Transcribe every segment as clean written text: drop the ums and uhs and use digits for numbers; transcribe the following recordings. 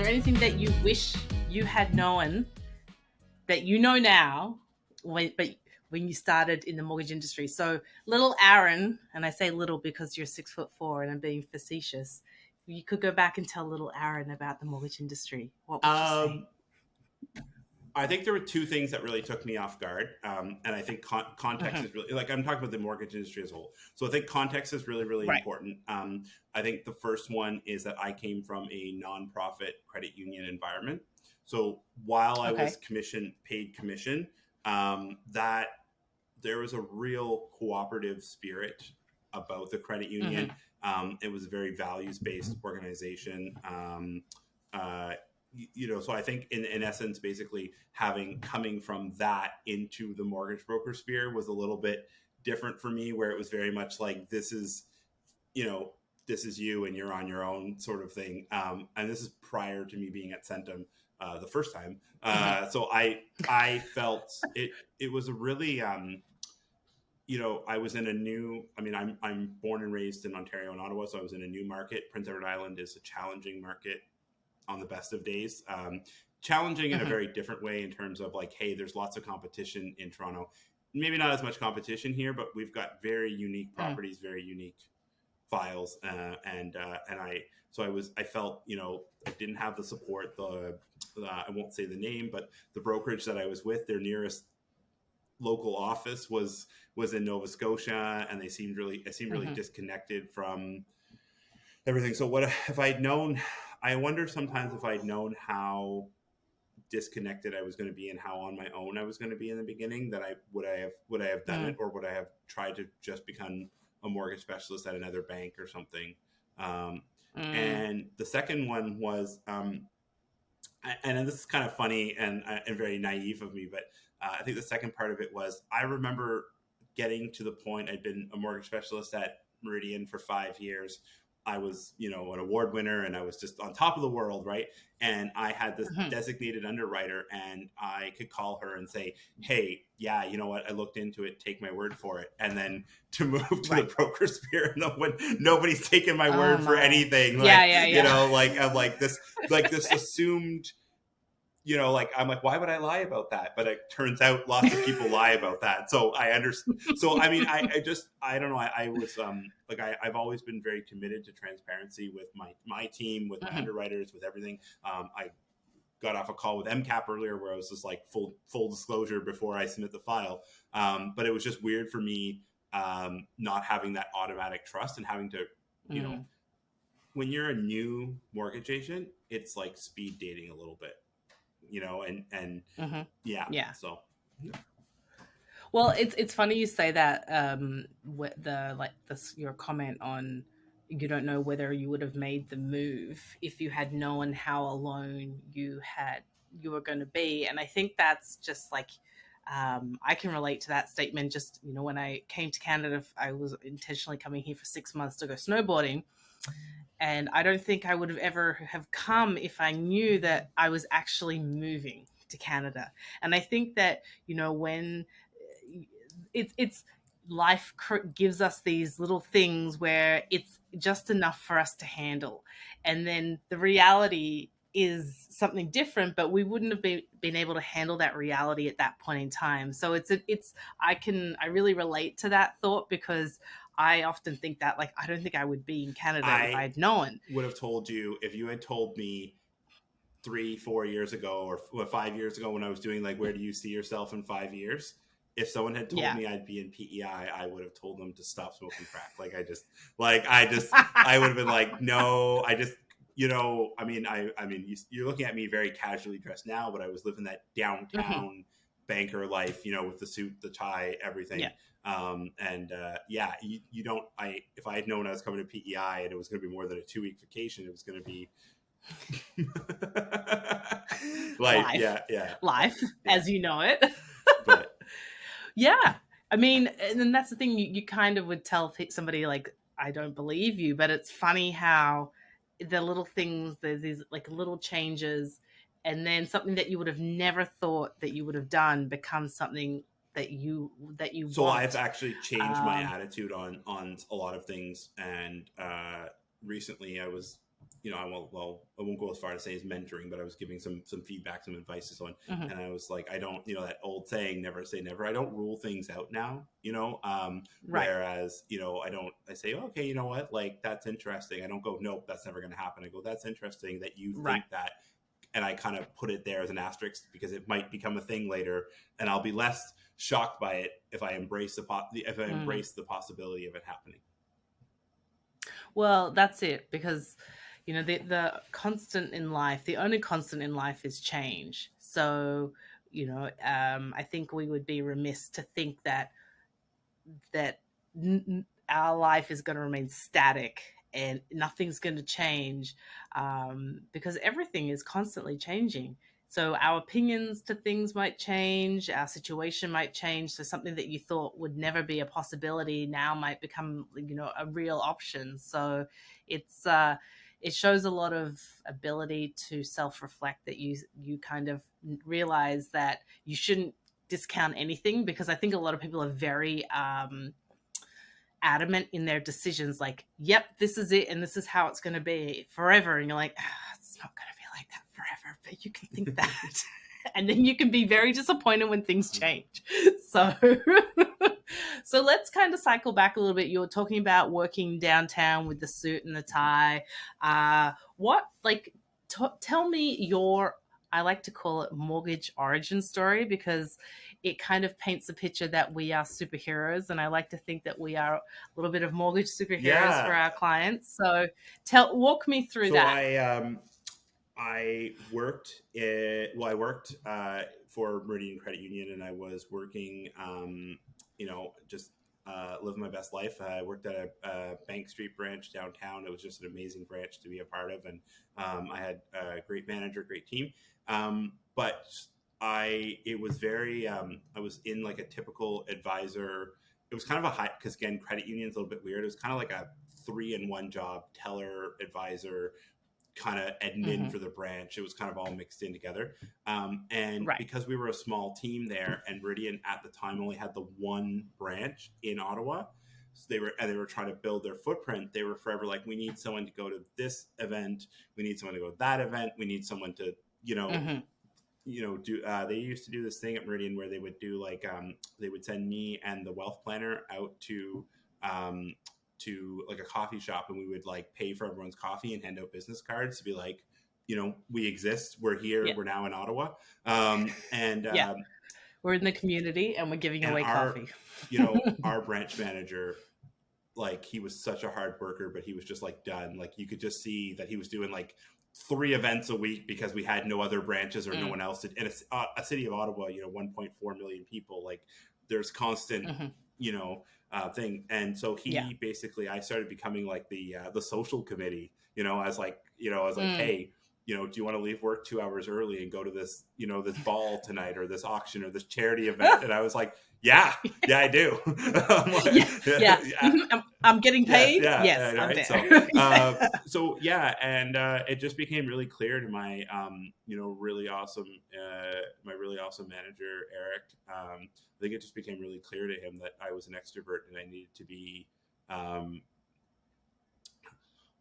there anything that you wish you had known that you know now, when you started in the mortgage industry? So little Aaron, and I say little because you're 6'4" and I'm being facetious. You could go back and tell little Aaron about the mortgage industry. What would you say? I think there were two things that really took me off guard. And I think context is really, like, I'm talking about the mortgage industry as a whole. So I think context is really, really important. I think the first one is that I came from a nonprofit credit union environment. So while I was paid commission, that there was a real cooperative spirit about the credit union. It was a very values-based organization. So I think in essence, basically coming from that into the mortgage broker sphere was a little bit different for me, where it was very much like, this is you and you're on your own sort of thing. And this is prior to me being at Centum the first time. So I felt it was a really, I was in I'm born and raised in Ontario and Ottawa. So I was in a new market. Prince Edward Island is a challenging market on the best of days. Challenging in a very different way, in terms of like, hey, there's lots of competition in Toronto. Maybe not as much competition here, but we've got very unique properties, very unique files. I felt, I didn't have the support. I won't say the name, but the brokerage that I was with, their nearest local office was in Nova Scotia, and it seemed really disconnected from everything. So what if I'd known? I wonder sometimes if I'd known how disconnected I was going to be and how on my own I was going to be in the beginning, that would I have done it, or would I have tried to just become a mortgage specialist at another bank or something? And the second one was, and this is kind of funny and very naive of me, but I think the second part of it was, I remember getting to the point, I'd been a mortgage specialist at Meridian for 5 years. I was, an award winner, and I was just on top of the world, right? And I had this designated underwriter, and I could call her and say, hey, yeah, you know what? I looked into it, take my word for it. And then to move to the broker sphere, when nobody's taken my word for anything. Like, I'm like this assumed, I'm like, why would I lie about that? But it turns out lots of people lie about that. So I understand. So, I mean, I don't know. I was, I've always been very committed to transparency with my team, with my underwriters, with everything. I got off a call with MCAP earlier, where I was just like full disclosure before I submit the file. But it was just weird for me, not having that automatic trust, and having to, when you're a new mortgage agent, it's like speed dating a little bit. So well, it's funny you say that, your comment on, you don't know whether you would have made the move if you had known how alone you were going to be. And I think that's just like, I can relate to that statement. Just, when I came to Canada, I was intentionally coming here for 6 months to go snowboarding. And I don't think I would have ever have come if I knew that I was actually moving to Canada. And I think that, when it's life gives us these little things where it's just enough for us to handle. And then the reality is something different, but we wouldn't have been able to handle that reality at that point in time. So I really relate to that thought, because I often think that, like, I don't think I would be in Canada if I had known. Would have told you, if you had told me 3-4 years ago, or 5 years ago, when I was doing like, where do you see yourself in 5 years? If someone had told me I'd be in PEI, I would have told them to stop smoking crack. I would have been like, no, you're looking at me very casually dressed now, but I was living that downtown banker life, with the suit, the tie, everything. Yeah. If I had known I was coming to PEI and it was going to be more than a 2-week vacation, it was going to be life as you know it. But yeah, I mean, and then that's the thing, you kind of would tell somebody like, I don't believe you, but it's funny how the little things, there's these like little changes, and then something that you would have never thought that you would have done becomes something that you so want. I've actually changed my attitude on a lot of things. And recently I was I won't go as far to say as mentoring, but I was giving some feedback, some advice on, Hmm. and I was like, I don't, that old saying, never say never. I don't rule things out now, Right. whereas, I say, okay, you know what, like that's interesting. I don't go, nope, that's never going to happen. I go, that's interesting that you Right. think that, and I kind of put it there as an asterisk because it might become a thing later, and I'll be less shocked by it if I embrace Mm. the possibility of it happening. Well, that's it, because the constant in life, the only constant in life is change. So, I think we would be remiss to think that our life is going to remain static and nothing's going to change, because everything is constantly changing. So our opinions to things might change, our situation might change. So something that you thought would never be a possibility now might become, a real option. So it shows a lot of ability to self-reflect, that you kind of realize that you shouldn't discount anything, because I think a lot of people are very adamant in their decisions, like, yep, this is it and this is how it's going to be forever. And you're like, it's not going to be like that forever, but you can think that. And then you can be very disappointed when things change. So, so let's kind of cycle back a little bit. You were talking about working downtown with the suit and the tie. What, like, tell me your, I like to call it mortgage origin story, because it kind of paints a picture that we are superheroes. And I like to think that we are a little bit of mortgage superheroes for Yeah. our clients. So walk me through So that. I worked I worked for Meridian Credit Union, and I was working, just living my best life. I worked at a Bank Street branch downtown. It was just an amazing branch to be a part of, and I had a great manager, great team. But it was very, I was in like a typical advisor. It was kind of a high, because again, credit union's a little bit weird. It was kind of like a 3-in-1 job: teller, advisor, kind of admin Mm-hmm. for the branch. It was kind of all mixed in together. And Right. because we were a small team there, and Meridian at the time only had the one branch in Ottawa, so they were trying to build their footprint. They were forever like, we need someone to go to this event, we need someone to go to that event, we need someone to, Mm-hmm. do. They used to do this thing at Meridian where they would do like, they would send me and the wealth planner out um, to like a coffee shop, and we would like pay for everyone's coffee and hand out business cards to be like, we exist, we're here, Yeah. we're now in Ottawa. And Yeah. We're in the community and we're giving and away coffee. our branch manager, like, he was such a hard worker, but he was just like done. Like, you could just see that he was doing like 3 events a week because we had no other branches or no Mm. one else did. And it's a city of Ottawa, 1.4 million people. Like, there's constant, Mm-hmm. thing. And so Yeah. he basically, I started becoming like the social committee. I was like, Mm. hey, do you want to leave work 2 hours early and go to this, this ball tonight, or this auction, or this charity event? And I was like, yeah, yeah, I do. I'm like, Yeah. Yeah. yeah, Mhm. I'm getting yes, paid. yeah, Yes, I'm right. there. So yeah, and it just became really clear to my, my really awesome manager, Eric. I think it just became really clear to him that I was an extrovert and I needed to be, um,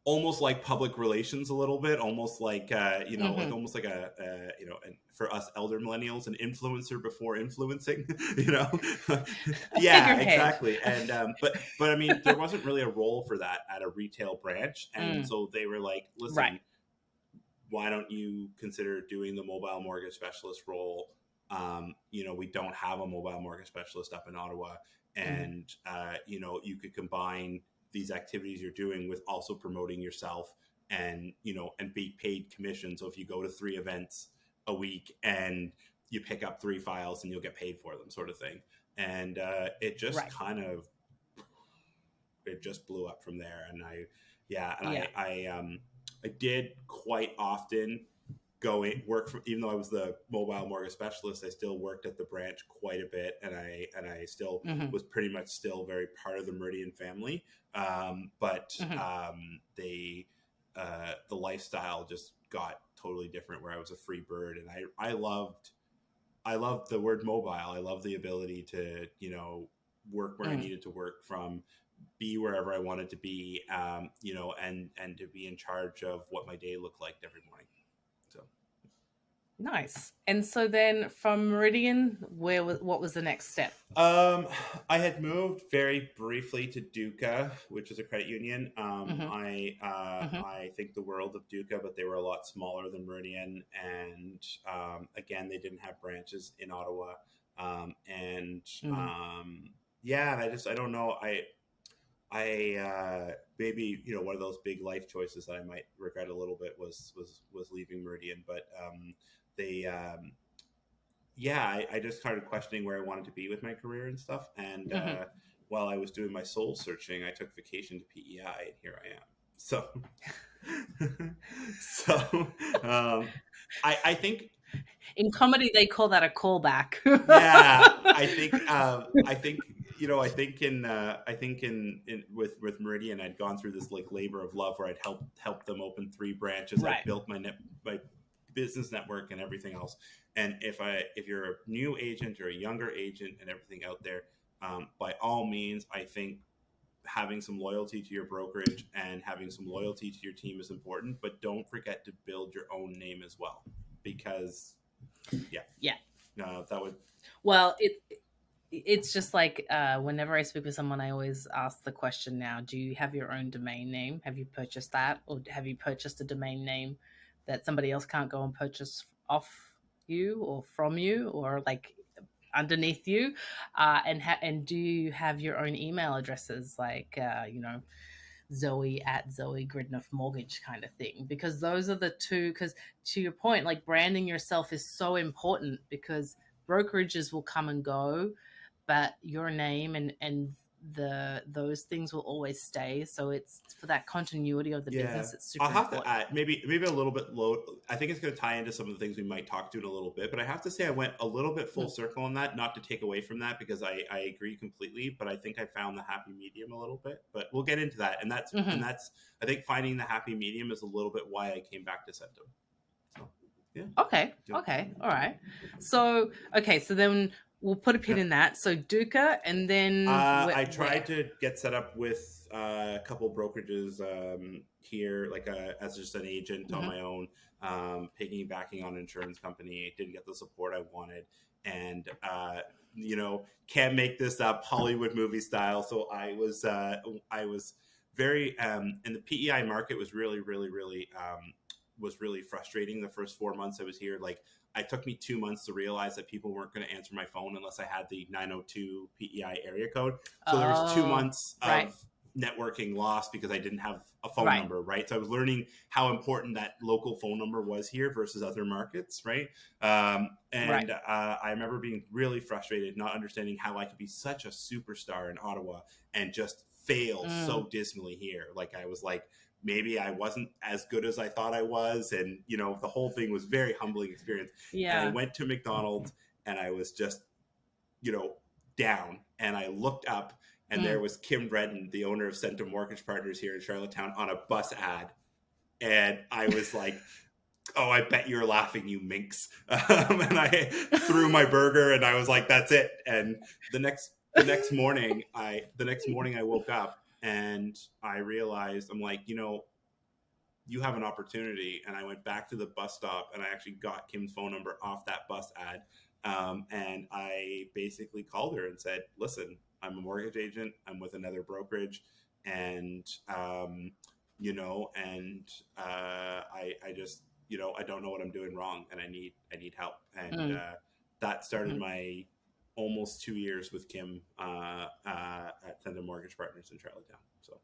almost like public relations a little bit, almost like, like Hmm. almost like and for us elder millennials, an influencer before influencing. A Yeah, figurehead. exactly. And but I mean, there wasn't really a role for that at a retail branch, and Mm. so they were like, Right. listen, why don't you consider doing the mobile mortgage specialist role? We don't have a mobile mortgage specialist up in Ottawa, Hmm. and you could combine these activities you're doing with also promoting yourself, and be paid commission. So if you go to 3 events a week and you pick up 3 files, and you'll get paid for them, sort of thing. And it just Right. kind of it just blew up from there. And I yeah and Yeah. I did quite often work for, even though I was the mobile mortgage specialist, I still worked at the branch quite a bit, and I still Hmm. was pretty much still very part of the Meridian family. But Hmm. the lifestyle just got totally different, where I was a free bird, and I loved the word mobile. I love the ability to work where I Mm. needed to work from, be wherever I wanted to be, and to be in charge of what my day looked like every morning. So Nice. And so then from Meridian, what was the next step? Um, I had moved very briefly to Duca, which is a credit union. Mm-hmm. Mm-hmm. I think the world of Duca, but they were a lot smaller than Meridian, and again, they didn't have branches in Ottawa. And Mm. yeah, I don't know. Maybe one of those big life choices that I might regret a little bit was leaving Meridian, but they yeah, I just started questioning where I wanted to be with my career and stuff. And Mm-hmm. while I was doing my soul searching, I took vacation to PEI, and here I am. So, so I think, In comedy, they call that a callback. yeah, I think I think in with Meridian, I'd gone through this like labor of love where I'd helped them open 3 branches. I Right. built my business network and everything else. And if you're a new agent or a younger agent and everything out there, by all means, I think having some loyalty to your brokerage and having some loyalty to your team is important. But don't forget to build your own name as well, because yeah, Yeah. that would Well, it's just like whenever I speak with someone, I always ask the question now: do you have your own domain name? Have you purchased that, or have you purchased a domain name that somebody else can't go and purchase off you or from you or like underneath you? And do you have your own email addresses, like Zoe at Zoe Gridnoff Mortgage kind of thing? Because those are the two. Because to your point, like branding yourself is so important because brokerages will come and go, but your name and those things will always stay. So it's for that continuity of the yeah. business. It's I'll super have to important. add maybe a little bit low. I think it's going to tie into some of the things we might talk to in a little bit. But I have to say I went a little bit full Mm. circle on that, not to take away from that because I agree completely. But I think I found the happy medium a little bit. But we'll get into that, Mm-hmm. that's I think finding the happy medium is a little bit why I came back to Centum. So yeah, Okay. yep. Okay. All right. So okay. So then we'll put a pin in that. So Duca, and then I where? tried to get set up with a couple brokerages here, like as just an agent on Mm-hmm. my own, piggybacking on an insurance company. Didn't get the support I wanted, and can't make this up Hollywood movie style. So I was very and the PEI market was really frustrating the first 4 months I was here. Like it took me 2 months to realize that people weren't going to answer my phone unless I had the 902 PEI area code. So there was two Oh, months right. of networking lost because I didn't have a phone Right. number, right? So I was learning how important that local phone number was here versus other markets, right? Right. And I remember being really frustrated, not understanding how I could be such a superstar in Ottawa and just fail Mm. so dismally here. Like I was like, maybe I wasn't as good as I thought I was. And, the whole thing was very humbling experience. And I Yeah. went to McDonald's and I was just, you know, down. And I looked up and there Mm. was Kim Redden, the owner of Centum Mortgage Partners here in Charlottetown, on a bus ad. And I was like, oh, I bet you're laughing, you minx. And I threw my burger and I was like, that's it. And the next morning I woke up and I realized I'm like, you have an opportunity. And I went back to the bus stop and I actually got Kim's phone number off that bus ad. And I basically called her and said, listen, I'm a mortgage agent. I'm with another brokerage. And, I just, I don't know what I'm doing wrong and I need help. And Mm. that started Mm. my almost 2 years with Kim at Centum Mortgage Partners in Charlottetown. So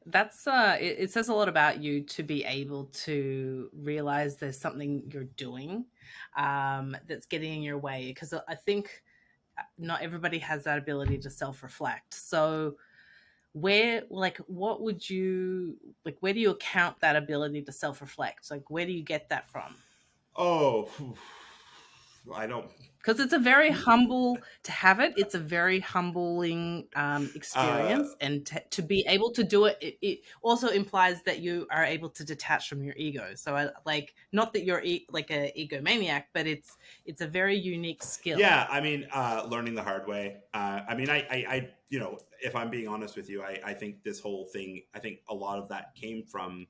That's it says a lot about you to be able to realize there's something you're doing that's getting in your way, because I think not everybody has that ability to self-reflect. So where, like, what would you, like, where do you account that ability to self-reflect? Like, where do you get that from? oh, I don't. Because it's a very humble to have it. It's a very humbling Uh, experience, and to be able to do it, it also implies that you are able to detach from your ego. So I like, not that you're like a egomaniac, but it's a very unique skill. yeah, I mean, learning the hard way. I mean, I if I'm being honest with you, I think this whole thing, I think a lot of that came from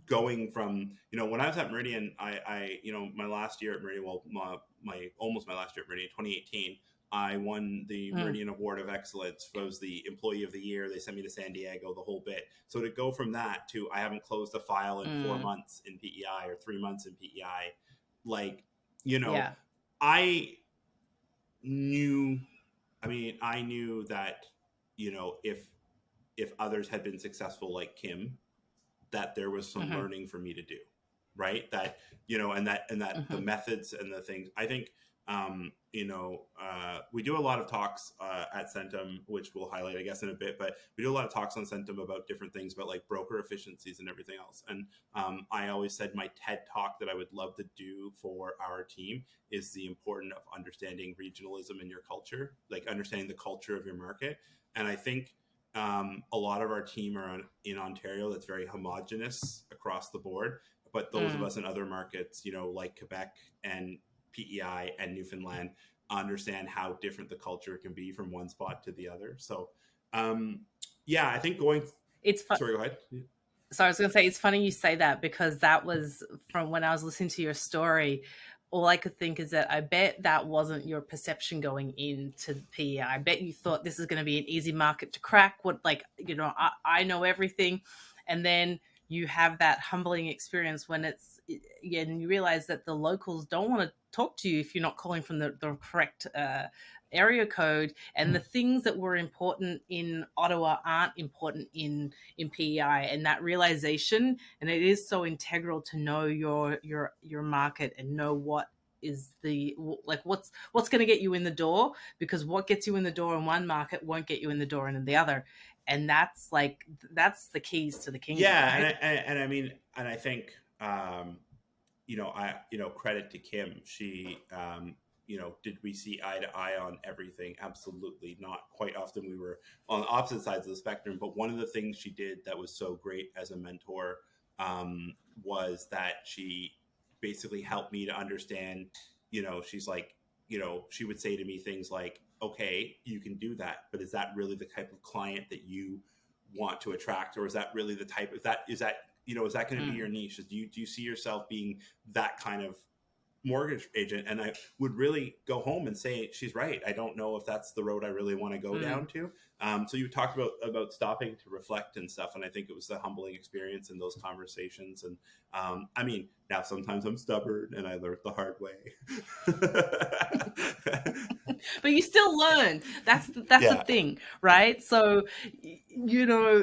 going from, when I was at Meridian, my last year at Meridian, well, my almost my last year at Meridian, 2018, I won the Mm, Meridian Award of Excellence. I was the Employee of the Year. They sent me to San Diego, the whole bit. So to go from that to I haven't closed a file in four mm, months in PEI or 3 months in PEI, like, you know, yeah. I knew, I knew that, if others had been successful like Kim, that there was some Hmm. learning for me to do, right? That, and that the Hmm. methods and the things, I think, we do a lot of talks at Centum, which we'll highlight, I guess, in a bit, but we do a lot of talks on Centum about different things, about like broker efficiencies and everything else. And I always said my TED talk that I would love to do for our team is the importance of understanding regionalism in your culture, like understanding the culture of your market. And I think a lot of our team are in Ontario that's very homogenous across the board. But those of Mm. us in other markets, like Quebec and PEI and Newfoundland, understand how different the culture can be from one spot to the other. So, um, yeah, I think going. It's fun. Sorry, go ahead. So I was going to say, it's funny you say that because that was from when I was listening to your story. All I could think is that I bet that wasn't your perception going into PEI. I bet you thought this is going to be an easy market to crack. What, like, I know everything. And then you have that humbling experience when yeah, and you realize that the locals don't want to talk to you if you're not calling from the correct area code. And the things that were important in Ottawa aren't important in PEI, and that realization, and it is so integral to know your market and know what is the like what's going to get you in the door, because what gets you in the door in one market won't get you in the door in the other, and that's the keys to the kingdom, Yeah, and right? and I think, credit to Kim. She, did we see eye to eye on everything? Absolutely not. Quite often we were on opposite sides of the spectrum. But one of the things she did that was so great as a mentor, um, was that she basically helped me to understand. She's like, she would say to me things like, "Okay, you can do that, but is that really the type of client that you want to attract, or is that really the type? Is that going to be Mm, your niche? Do you see yourself being that kind of mortgage agent?" And I would really go home and say, she's right. I don't know if that's the road I really want to go mm, down to. So you talked about stopping to reflect and stuff, and I think it was the humbling experience in those conversations. And now sometimes I'm stubborn, and I learned the hard way. but you still learn. That's the Yeah, thing, right? So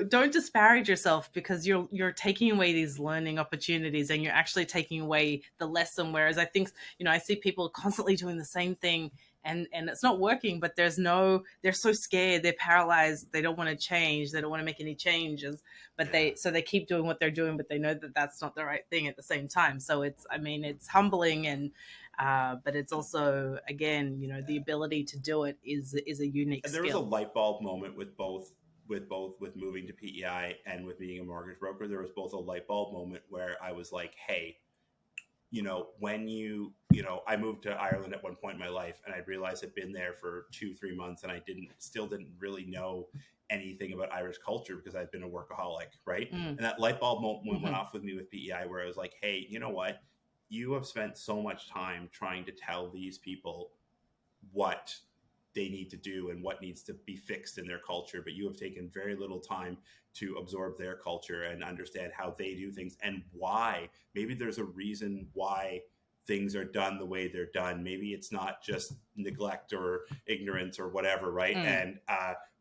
don't disparage yourself because you're taking away these learning opportunities, and you're actually taking away the lesson. Whereas I think, I see people constantly doing the same thing, and it's not working, but they're so scared, they're paralyzed, they don't want to change, they don't want to make any changes, but yeah. they keep doing what they're doing, but they know that that's not the right thing at the same time. So it's humbling, and but it's also, again, the ability to do it is a unique And there was a skill. light bulb moment with moving to PEI and with being a mortgage broker. There was both a light bulb moment where I was like, hey, when I moved to Ireland at one point in my life, and I realized I'd been there for 2-3 months, and I didn't really know anything about Irish culture because I'd been a workaholic, right? Mm, And that light bulb moment went hmm. off with me with PEI, where I was like, hey, you know what? You have spent so much time trying to tell these people what they need to do and what needs to be fixed in their culture, but you have taken very little time to absorb their culture and understand how they do things and why. Maybe there's a reason why things are done the way they're done. Maybe it's not just neglect or ignorance or whatever, right? Mm, And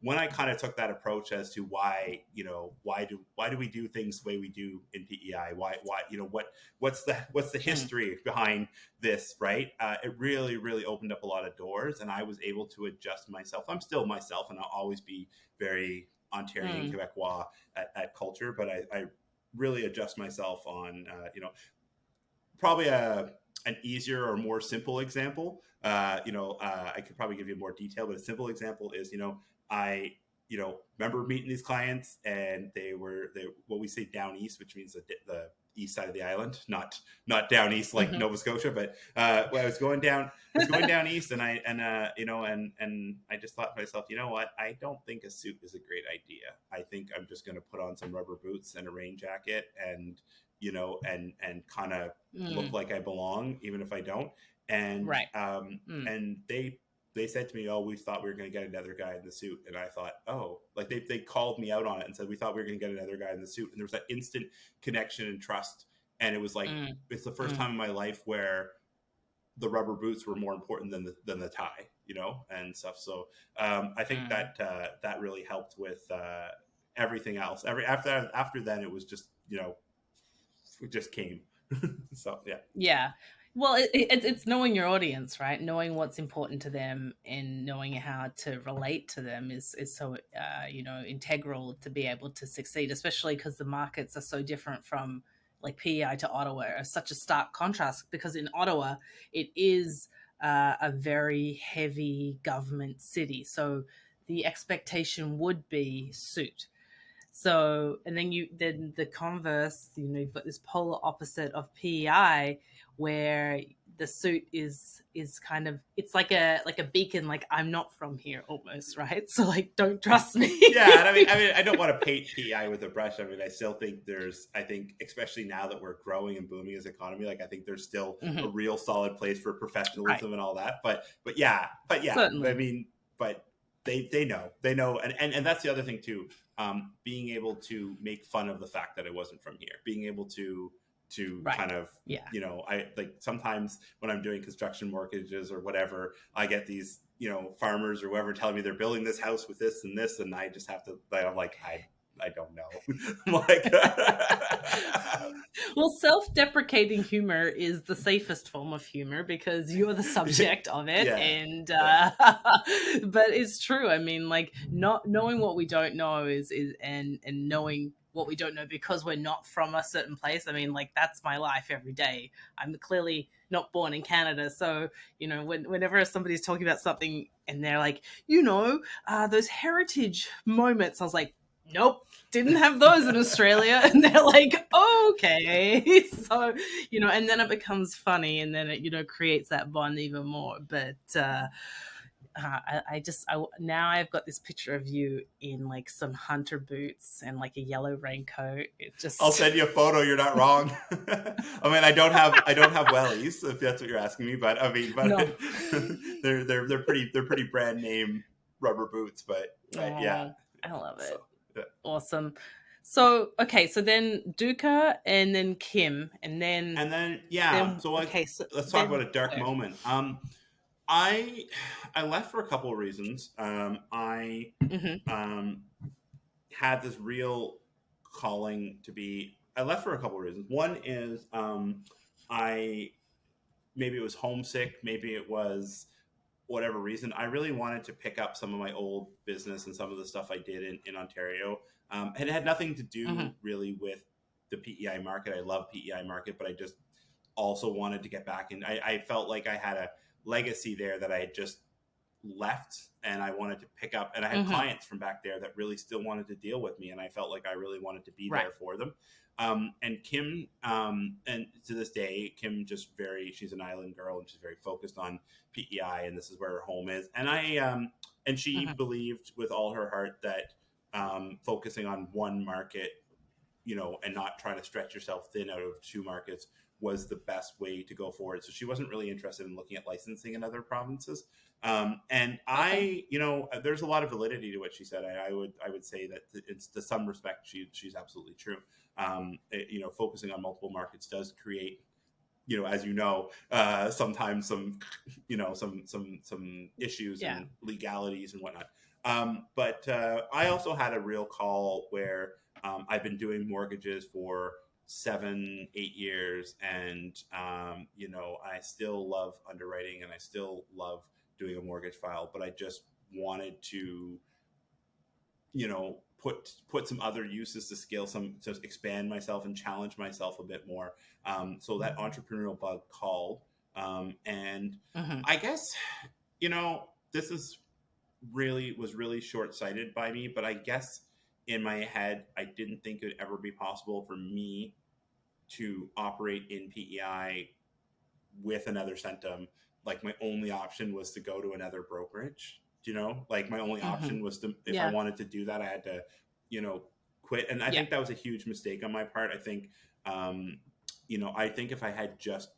when I kind of took that approach as to why do we do things the way we do in PEI? Why what's the mm, history behind this, right? It really, really opened up a lot of doors, and I was able to adjust myself. I'm still myself, and I'll always be very Ontarian mm, Quebecois at culture, but I really adjust myself on, probably an easier or more simple example. I could probably give you more detail, but a simple example is, I remember meeting these clients, and they what we say down east, which means the east side of the island, not down east like Hmm. Nova Scotia, but when I was going down. I was going down east, and I just thought to myself, you know what? I don't think a suit is a great idea. I think I'm just going to put on some rubber boots and a rain jacket, and kind of look Mm, like I belong, even if I don't. And right. Mm, they said to me, "Oh, we thought we were going to get another guy in the suit," and I thought, "Oh," like they called me out on it and said, "We thought we were going to get another guy in the suit," and there was that instant connection and trust, and it was like mm, it's the first mm, time in my life where the rubber boots were more important than the tie, and stuff. So I think mm. that that really helped with everything else. After then, it was just it just came. So yeah. Yeah. Well, it's knowing your audience, right? Knowing what's important to them and knowing how to relate to them is so integral to be able to succeed, especially because the markets are so different from like PEI to Ottawa. Are such a stark contrast because in Ottawa it is a very heavy government city, so the expectation would be suit. So, and then the converse, you've got this polar opposite of PEI where the suit is kind of, it's like a beacon, like I'm not from here almost, right? So like don't trust me. Yeah, and I mean, I don't want to paint PEI with a brush. I mean, I still think I think, especially now that we're growing and booming as an economy, like I think there's still a Mhm. real solid place for Right. professionalism and all that. But yeah, I Certainly. mean, but they know, and that's the other thing too. Being able to make fun of the fact that I wasn't from here, being able to Right. kind of Yeah. I like sometimes when I'm doing construction mortgages or whatever, I get these farmers or whoever telling me they're building this house with this and this, and I just have to like, I'm like I don't know. I'm like Well, self-deprecating humor is the safest form of humor because you're the subject of it, yeah, and yeah, but it's true. I mean, like not knowing what we don't know is and knowing what we don't know because we're not from a certain place. I mean, like that's my life every day. I'm clearly not born in Canada, so whenever somebody's talking about something and they're like, those heritage moments, I was like, nope, didn't have those in Australia. And they're like, okay. So, and then it becomes funny and then it, creates that bond even more. But now I've got this picture of you in like some hunter boots and like a yellow raincoat. It I'll just, send you a photo. You're not wrong. I mean, I don't have wellies if that's what you're asking me, but I mean, but no. they're pretty brand name rubber boots, but yeah. Oh, I love So it. yeah. Awesome. So, okay. So then Duca and then Kim and then, And then yeah, so like okay. So let's talk about then, a dark where? moment. I I left for a couple of reasons. I Mm-hmm. um, had this real calling to be. I left for a couple of reasons. One is I maybe it was homesick, maybe it was whatever reason. I really wanted to pick up some of my old business and some of the stuff I did in Ontario. And it had nothing to do Mm-hmm. really with the PEI market. I love PEI market, but I just also wanted to get back in. I felt like I had a legacy there that I had just left and I wanted to pick up. And I had Mm-hmm. clients from back there that really still wanted to deal with me. And I felt like I really wanted to be Right. there for them. And Kim, and to this day, Kim she's an island girl and she's very focused on PEI and this is where her home is. And she Mm-hmm. believed with all her heart that focusing on one market, and not trying to stretch yourself thin out of two markets was the best way to go forward. So she wasn't really interested in looking at licensing in other provinces. And Okay. there's a lot of validity to what she said. I would say that it's to some respect she's absolutely true. Focusing on multiple markets does create, as sometimes some, some issues Yeah. and legalities and whatnot. But I also had a real call where I've been doing mortgages for 7, 8 years, and I still love underwriting and I still love doing a mortgage file, but I just wanted to put some other uses to scale some to expand myself and challenge myself a bit more. So that entrepreneurial bug called, and Mm-hmm. I guess this is was really short sighted by me, but I guess in my head I didn't think it would ever be possible for me to operate in PEI with another Centum, like my only option was to go to another brokerage. You know, like my only Hmm. option was to, if I Yeah. wanted to do that, I had to, you know, quit. And I Yeah. think that was a huge mistake on my part. I think, um, I think if I had just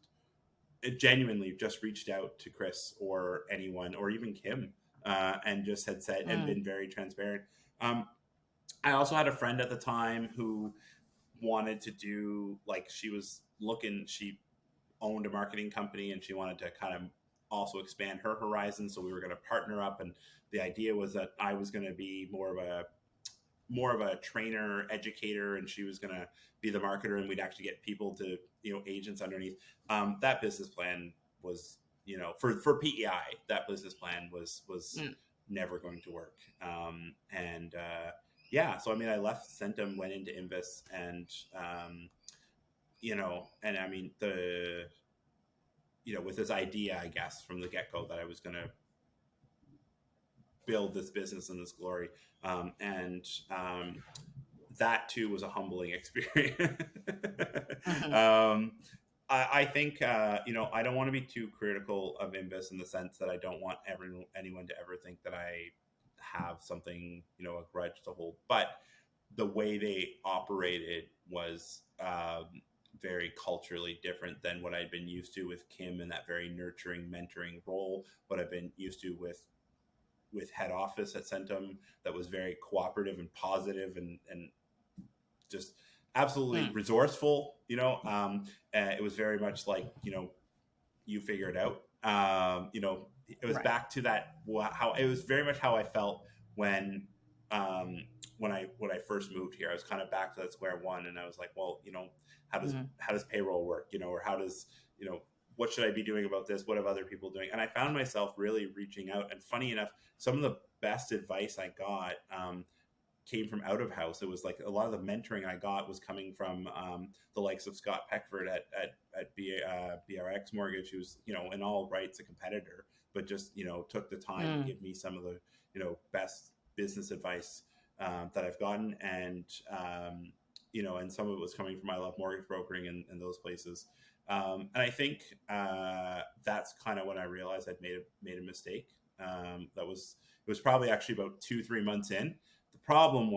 genuinely just reached out to Chris or anyone or even Kim, and just had said and Mm. been very transparent. Um, I also had a friend at the time who wanted to do, like, she owned a marketing company and she wanted to kind of also expand her horizons. So we were going to partner up, and the idea was that I was going to be more of a trainer educator, and she was going to be the marketer, and we'd actually get people to, agents underneath. That business plan was, for PEI, that business plan was Mm. never going to work. And yeah, so I mean, I left Centum, went into Invis, and and I mean, with this idea, I guess, from the get-go, that I was going to build this business in this glory. And that too was a humbling experience. Hmm. um, I think, I don't want to be too critical of Invis, in the sense that I don't want anyone to ever think that I have something, a grudge to hold. But the way they operated was very culturally different than what I'd been used to with Kim, in that very nurturing, mentoring role. What I've been used to with head office at Centum, that was very cooperative and positive, and just absolutely Mm. resourceful. It was very much like, you figure it out. It was Right. back to that, how it was very much how I felt when um, when I first moved here. I was kind of back to that square one, and I was like, well, Mm. how does payroll work? Or how does, what should I be doing about this? What have other people doing? And I found myself really reaching out. And funny enough, some of the best advice I got came from out of house. It was like a lot of the mentoring I got was coming from the likes of Scott Peckford at BRX Mortgage, who's, in all rights a competitor, but just, took the time to Mm. give me some of the, best business advice that I've gotten. And, and some of it was coming from I Love Mortgage Brokering and those places. And I think that's kind of when I realized I'd made a mistake. It was probably actually about 2-3 months in. The problem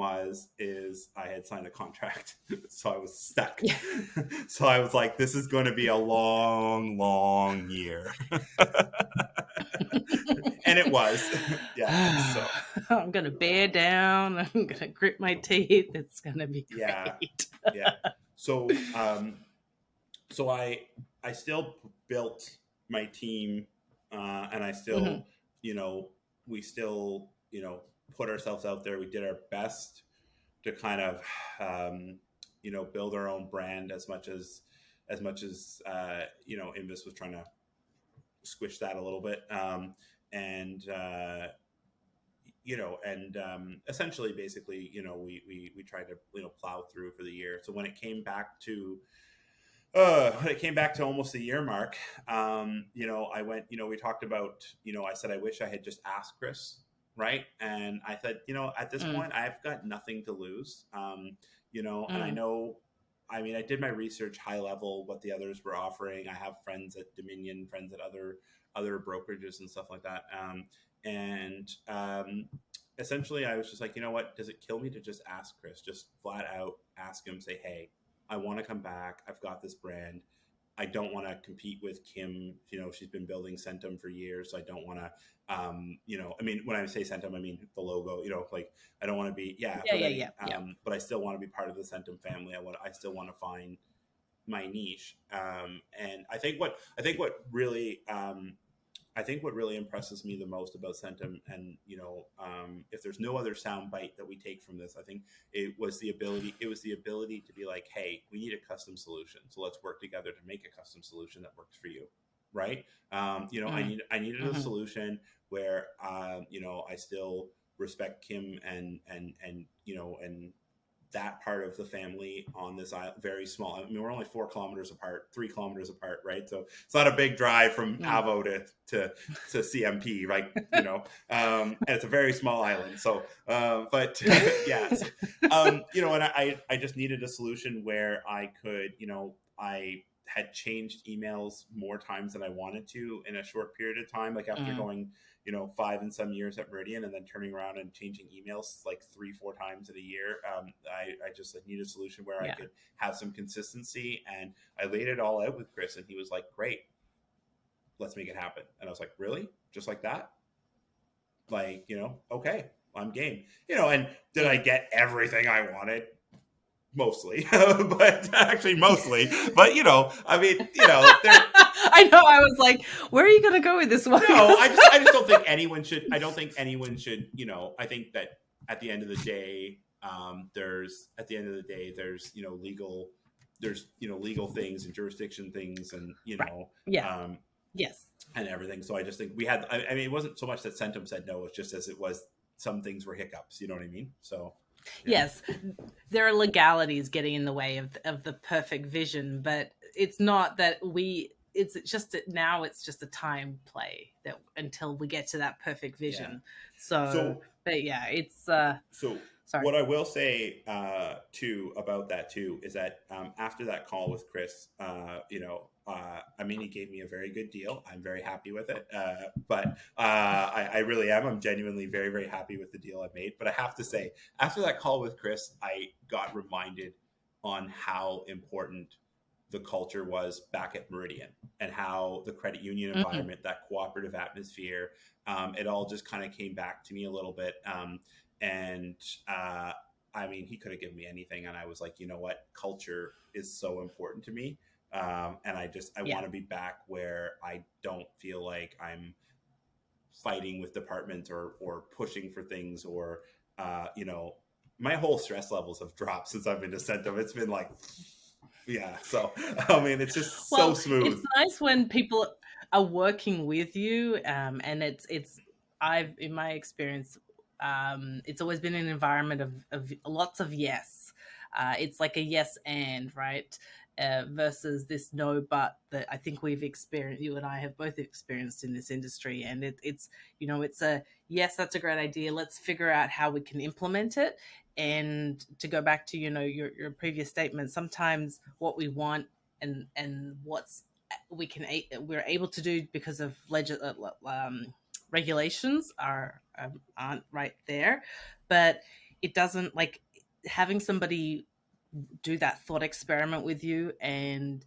is I had signed a contract, so I was stuck. Yeah. So I was like, this is going to be a long, long year. And it was. Yeah. So I'm gonna bear down. I'm gonna grit my teeth. It's gonna be yeah. great. Yeah. So so I still built my team, and I Hmm. still, we still, put ourselves out there. We did our best to kind of, build our own brand, as much as Invis was trying to squish that a little bit. And essentially, basically, we tried to, plow through for the year. So when it came back to almost the year mark, I went, we talked about, I said, I wish I had just asked Chris. Right. And I said, at this Mm. point, I've got nothing to lose. And I Mm. know, I mean, I did my research high level, what the others were offering. I have friends at Dominion, friends at other brokerages and stuff like that. And essentially, I was just like, you know what? Does it kill me to just ask Chris? Just flat out ask him, say, hey, I want to come back. I've got this brand. I don't want to compete with Kim. She's been building Centum for years. So I don't want to, I mean, when I say Centum, I mean the logo, like I don't want to be, yeah, Yeah. Yeah. Yeah. Yeah. but I still want to be part of the Centum family. I still want to find my niche. And I think what really impresses me the most about Centum, and if there's no other sound bite that we take from this, I think it was the ability. It was the ability to be like, "Hey, we need a custom solution, so let's work together to make a custom solution that works for you." Right? Mm. I needed a Hmm. solution where I still respect Kim and that part of the family on this island, very small. I mean, we're only 4 kilometers apart, 3 kilometers apart, right? So it's not a big drive from Mm. Avo to CMP, right? And it's a very small island. So, but yeah, so, and I just needed a solution where I could, I had changed emails more times than I wanted to in a short period of time. Like after Mm, going, 5 and some years at Meridian, and then turning around and changing emails like 3, 4 times in a year. I just like need a solution where I yeah. could have some consistency. And I laid it all out with Chris, and he was like, "Great, let's make it happen." And I was like, "Really? Just like that?" Like, okay, I'm game. And did I Mm. get everything I wanted? Mostly, but actually mostly. But I mean, there. I know. I was like, "Where are you going to go with this one?" No, 'Cause- I just don't think anyone should. I don't think anyone should. I think that at the end of the day, there's legal, legal things and jurisdiction things, and right. Yeah. um, Yes. and everything. So I just think we had. I mean, it wasn't so much that Centum said no; it's just as it was. Some things were hiccups. You know what I mean? So yeah, Yes. There are legalities getting in the way of the perfect vision, but it's not that we. It's just that now it's just a time play that until we get to that perfect yeah. vision. So, So but yeah, it's So sorry. what I will say too about that too is that after that call with Chris, I mean, he gave me a very good deal. I'm very happy with it, but I really am. I'm genuinely very, very happy with the deal I made. But I have to say, after that call with Chris, I got reminded on how important the culture was back at Meridian, and how the credit union Mm, environment, that cooperative atmosphere, it all just kind of came back to me a little bit. And uh, I mean, he could have given me anything, and I was like, you know what, culture is so important to me, and I yeah. want to be back where I don't feel like I'm fighting with departments or pushing for things, or my whole stress levels have dropped since I've been to Centum. It's been like, yeah, so I mean, it's just so Well, it's smooth. nice when people are working with you, and it's I've in my experience, it's always been an environment of lots of yes. It's like a yes and right, versus this no but that I think we've experienced. You and I have both experienced in this industry, and it's it's a yes, that's a great idea. Let's figure out how we can implement it. And to go back to your previous statement, sometimes what we want and what's we're able to do because of regulations aren't right there, but it doesn't like having somebody do that thought experiment with you and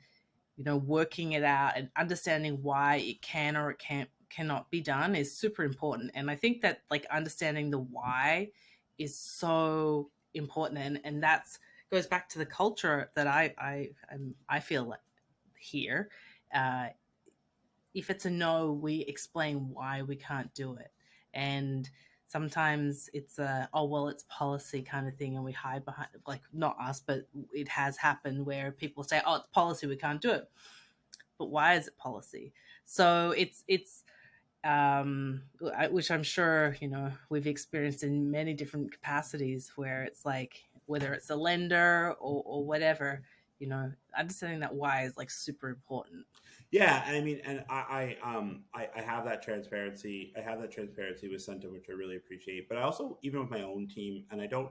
working it out and understanding why it can or it cannot be done is super important. And I think that like understanding the why is so important, and that's goes back to the culture that I feel like here. Uh, if it's a no, we explain why we can't do it. And sometimes it's a, oh, well, it's policy kind of thing. And we hide behind, like, not us, but it has happened where people say, oh, it's policy, we can't do it. But why is it policy? So which I'm sure, we've experienced in many different capacities where it's like, whether it's a lender or whatever, understanding that why is like super important. Yeah, and I mean, and I have that transparency. I have that transparency with Centum, which I really appreciate. But I also, even with my own team, and I don't.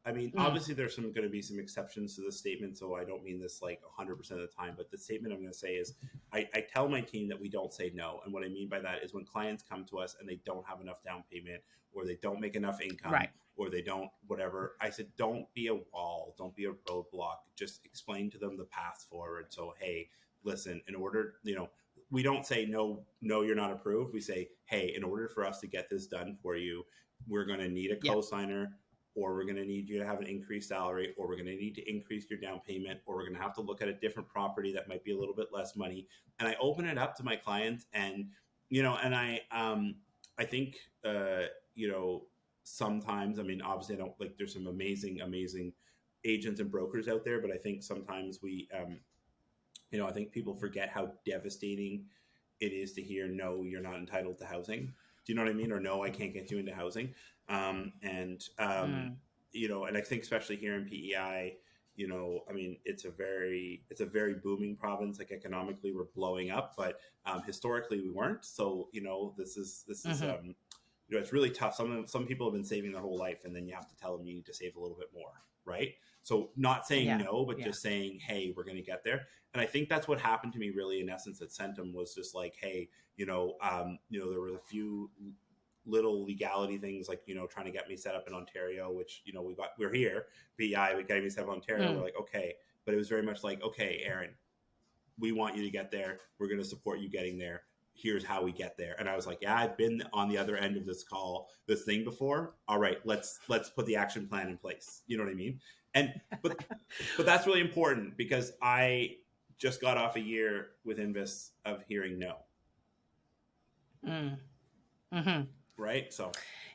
I mean, Mm, obviously, there's going to be some exceptions to the statement, so I don't mean this like 100% of the time. But the statement I'm going to say is, I tell my team that we don't say no, and what I mean by that is when clients come to us and they don't have enough down payment, or they don't make enough income, right. or they don't whatever. I said, don't be a wall, don't be a roadblock. Just explain to them the path forward. So hey, listen, in order, we don't say no, no, you're not approved. We say, hey, in order for us to get this done for you, we're going to need a Yep. cosigner, or we're going to need you to have an increased salary, or we're going to need to increase your down payment, or we're going to have to look at a different property that might be a little bit less money. And I open it up to my clients, and and I think sometimes, I mean, obviously, I don't like. There's some amazing, amazing agents and brokers out there, but I think sometimes I think people forget how devastating it is to hear, no, you're not entitled to housing. Do you know what I mean? Or no, I can't get you into housing. And Mm, and I think especially here in PEI, I mean, it's a very booming province. Like economically, we're blowing up, but historically we weren't. So this is hmm it's really tough. Some people have been saving their whole life, and then you have to tell them you need to save a little bit more, right? So not saying Yeah. no, but Yeah. just saying, hey, we're going to get there. And I think that's what happened to me really in essence at Centum, was just like, hey, there was a few little legality things, like, trying to get me set up in Ontario, which, we're here, PEI, we got me set up in Ontario. We're Mm. like, okay. But it was very much like, okay, Aaron, we want you to get there. We're going to support you getting there. Here's how we get there. And I was like, yeah, I've been on the other end of this thing before. All right, let's put the action plan in place. You know what I mean? And but that's really important, because I just got off a year with Invis of hearing no. Mm. Hmm. Right. So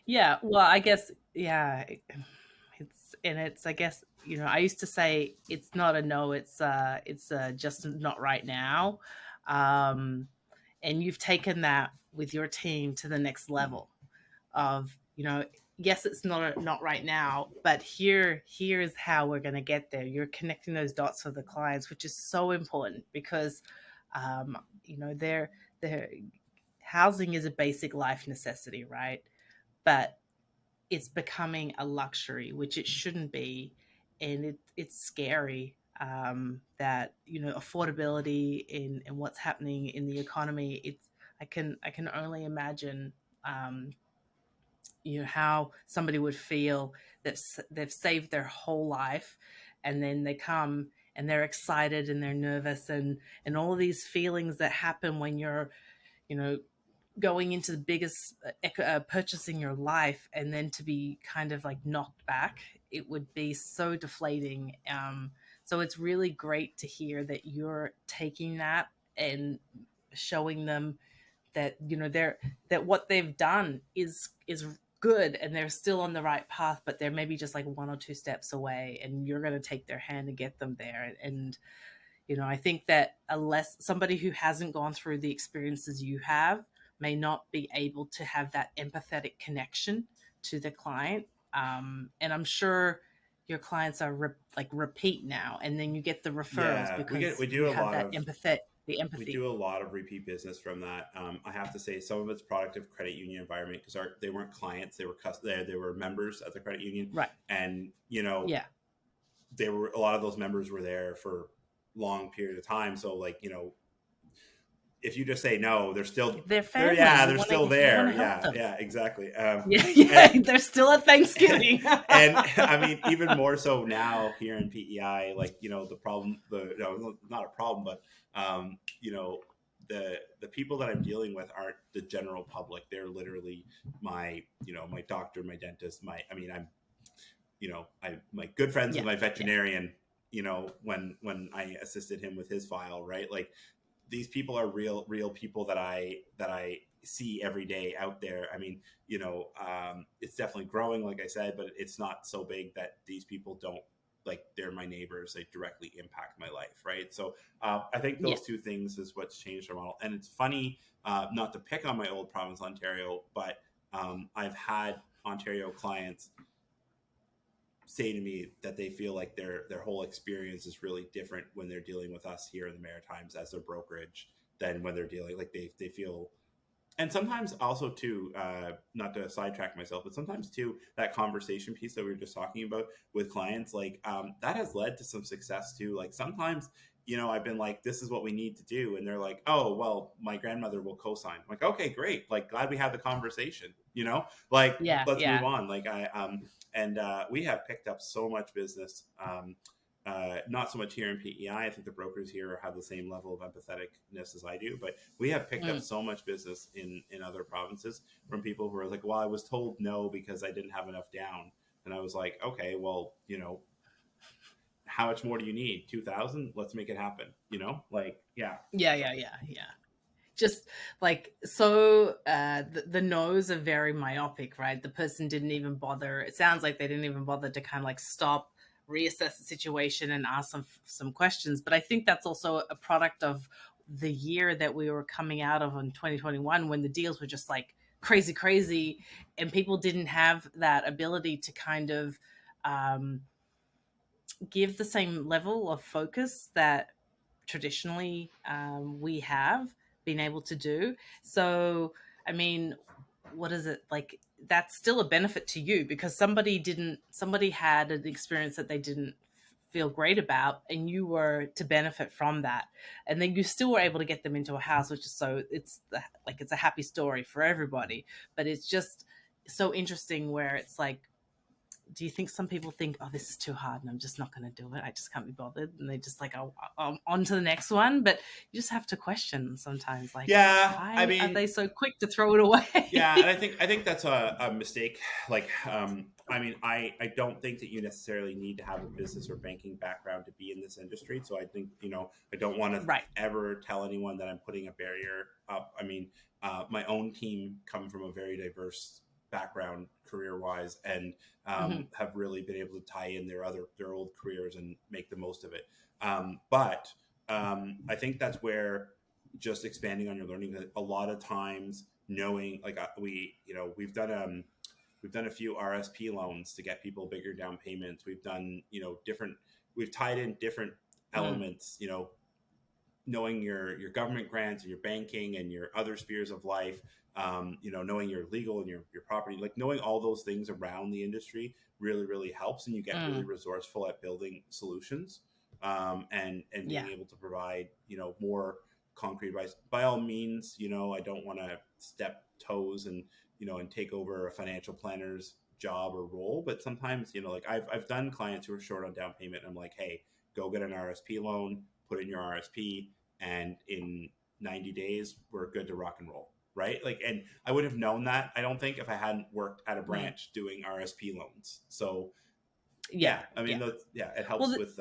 Yeah. Well, I guess, yeah, it's, I guess, I used to say it's not a no, it's just not right now. Um, and you've taken that with your team to the next mhm. level of, yes, it's not right now, but here's how we're going to get there. You're connecting those dots for the clients, which is so important, because their housing is a basic life necessity, right? But it's becoming a luxury, which it shouldn't be, and it's scary, that, affordability in what's happening in the economy. It's I can only imagine, um, how somebody would feel that they've saved their whole life, and then they come and they're excited and they're nervous, and all of these feelings that happen when you're, you know going into the biggest purchase in your life, and then to be kind of like knocked back. It would be so deflating. So it's really great to hear that you're taking that and showing them that, that what they've done is good, and they're still on the right path, but they're maybe just like one or two steps away, and you're going to take their hand and get them there. And I think that unless somebody who hasn't gone through the experiences you have may not be able to have that empathetic connection to the client. And I'm sure your clients are like repeat now, and then you get the referrals Yeah, because we do you a have lot that of the we empathy. do a lot of repeat business from that. I have to say, some of it's product of credit union environment, because they weren't clients; they were members of the credit union, Right. and Yeah. they were a lot of those members were there for long period of time. So, like, if you just say no, They're family. You they're want to still you want there. to help Yeah, them. yeah, exactly. Yeah, And yeah. They're still at Thanksgiving. and I mean, even more so now here in PEI, like, the problem, no, not a problem, but the people that I'm dealing with aren't the general public. They're literally my doctor, my dentist, I mean, I my good friends with Yeah. my Yeah. veterinarian. When I assisted him with his file, right? Like, these people are real people that I see every day out there. I mean, it's definitely growing, like I said, but it's not so big that these people don't, like, they're my neighbors. They directly impact my life, right? So I think Yeah. those two things is what's changed our model. And it's funny, not to pick on my old province, Ontario, but I've had Ontario clients say to me that they feel like their whole experience is really different when they're dealing with us here in the Maritimes as their brokerage, than when they're dealing, like, they feel. And sometimes also too, not to sidetrack myself, but sometimes too, that conversation piece that we were just talking about with clients, like, that has led to some success too. Like, sometimes, I've been like, this is what we need to do, and they're like, oh, well, my grandmother will co-sign. I'm like, okay, great, like, glad we had the conversation, like, Yeah. let's move Yeah. on. Like, and we have picked up so much business. Not so much here in PEI. I think the brokers here have the same level of empatheticness as I do, but we have picked up Mm. so much business in other provinces from people who are like, well, I was told no because I didn't have enough down. And I was like, okay, well, how much more do you need? 2,000? Let's make it happen. Like, yeah. Yeah. So Yeah. Yeah. Yeah. Just like, so the no's are very myopic, right? The person didn't even bother. It sounds like they didn't even bother to kind of like stop, reassess the situation, and ask some questions. But I think that's also a product of the year that we were coming out of in 2021, when the deals were just like crazy, and people didn't have that ability to kind of, um, give the same level of focus that traditionally, we have been able to do. So, I mean, what is it like, that's still a benefit to you because somebody had an experience that they didn't feel great about, and you were to benefit from that, and then you still were able to get them into a house, which is so like it's a happy story for everybody. But it's just so interesting where it's like, do you think some people think, oh, this is too hard and I'm just not going to do it, I just can't be bothered, and they just like, oh, on to the next one? But you just have to question sometimes, like, Yeah, I why are mean, they so quick to throw it away? yeah, and I think that's a mistake. Like, I mean, I don't think that you necessarily need to have a business or banking background to be in this industry. So I think, you know, I don't want to Right. ever tell anyone that I'm putting a barrier up. I mean, my own team come from a very diverse background career wise, and Mm-hmm. have really been able to tie in their old careers and make the most of it. But I think that's where just expanding on your learning, a lot of times knowing, like, we, you know, we've done a few RSP loans to get people bigger down payments. We've done, you know, different, we've tied in different Mm. elements, you know, knowing your government grants and your banking and your other spheres of life, you know, knowing your legal and your property, like knowing all those things around the industry really, really helps. And you get really Mm. resourceful at building solutions, and being Yeah. able to provide, you know, more concrete advice. By all means, you know, I don't want to step toes and, you know, and take over a financial planner's job or role. But sometimes, you know, like I've done clients who are short on down payment, and I'm like, hey, go get an RSP loan, put in your RSP, and in 90 days we're good to rock and roll, right? Like, and I would have known that, I don't think, if I hadn't worked at a Mm. branch doing RSP loans. So Yeah. yeah, I mean, Yeah. yeah, it Well, helps with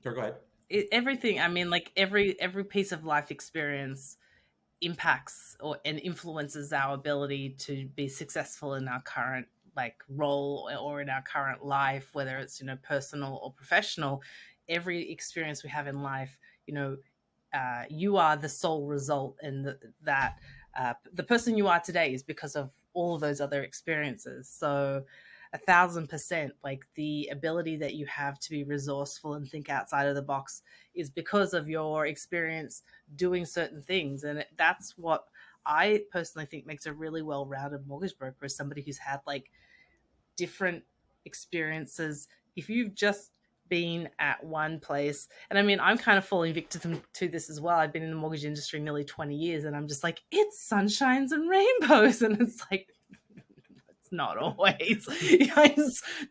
sure, go ahead. everything. I mean, like every piece of life experience impacts or and influences our ability to be successful in our current like role or in our current life, whether it's, you know, personal or professional. Every experience we have in life, you know, you are the sole result, and that the person you are today is because of all of those other experiences. So 1,000%, like the ability that you have to be resourceful and think outside of the box is because of your experience doing certain things. And that's what I personally think makes a really well-rounded mortgage broker, is somebody who's had like different experiences. If you've just been at one place, and I mean, I'm kind of falling victim to this as well. I've been in the mortgage industry nearly 20 years, and I'm just like, it's sunshines and rainbows. And it's like, it's not always.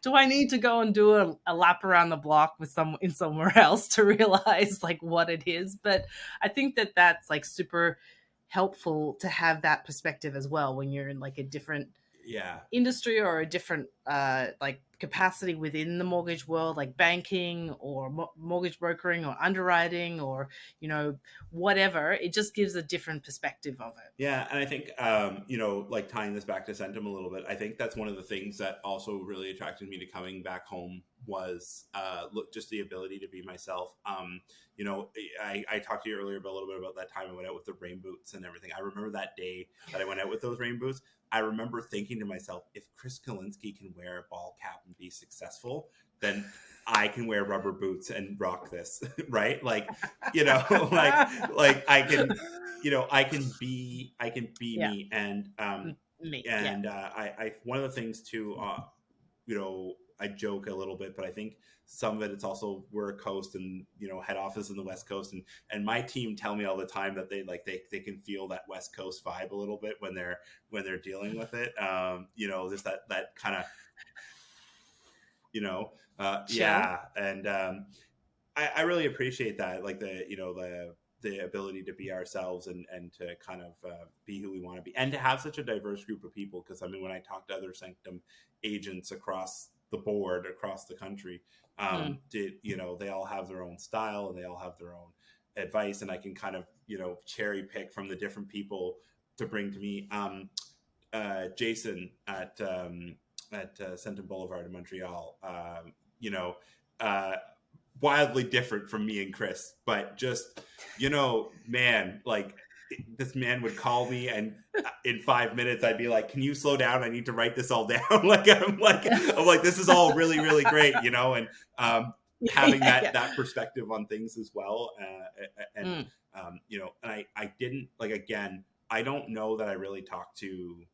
Do I need to go and do a lap around the block with some in somewhere else to realize like what it is? But I think that that's like super helpful to have that perspective as well when you're in like a different Yeah, industry or a different like capacity within the mortgage world, like banking or mortgage brokering or underwriting or, you know, whatever. It just gives a different perspective of it. yeah, and I think, you know, like tying this back to Centum a little bit, I think that's one of the things that also really attracted me to coming back home was, look, just the ability to be myself. You know, I talked to you earlier about a little bit about that time I went out with the rain boots and everything. I remember that day that I went out with those rain boots. I remember thinking to myself, if Chris Kalinske can wear a ball cap and be successful, then I can wear rubber boots and rock this, right? Like, you know, like I can, you know, I can be Yeah. me. And Me. Yeah. I one of the things too, you know, I joke a little bit, but I think some of it, it's also, we're a coast, and, you know, head office in the West Coast, and my team tell me all the time that they can feel that West Coast vibe a little bit when they're dealing with it. You know, just that kind of, you know, Chill. yeah. And I really appreciate that, like the, you know, the ability to be ourselves, and to kind of be who we want to be, and to have such a diverse group of people. Because I mean, when I talk to other Sanctum agents across the board, across the country, Mm. did, you know, they all have their own style and they all have their own advice, and I can kind of, you know, cherry pick from the different people to bring to me. Jason at Centum Boulevard in Montreal, you know, uh, wildly different from me and Chris, but just, you know, man, like, this man would call me, and in 5 minutes I'd be like, "Can you slow down? I need to write this all down." Like, I'm like, this is all really, really great, you know, and having Yeah. Yeah. that perspective on things as well, and Mm. you know, and I didn't, like, again, I don't know that I really talked to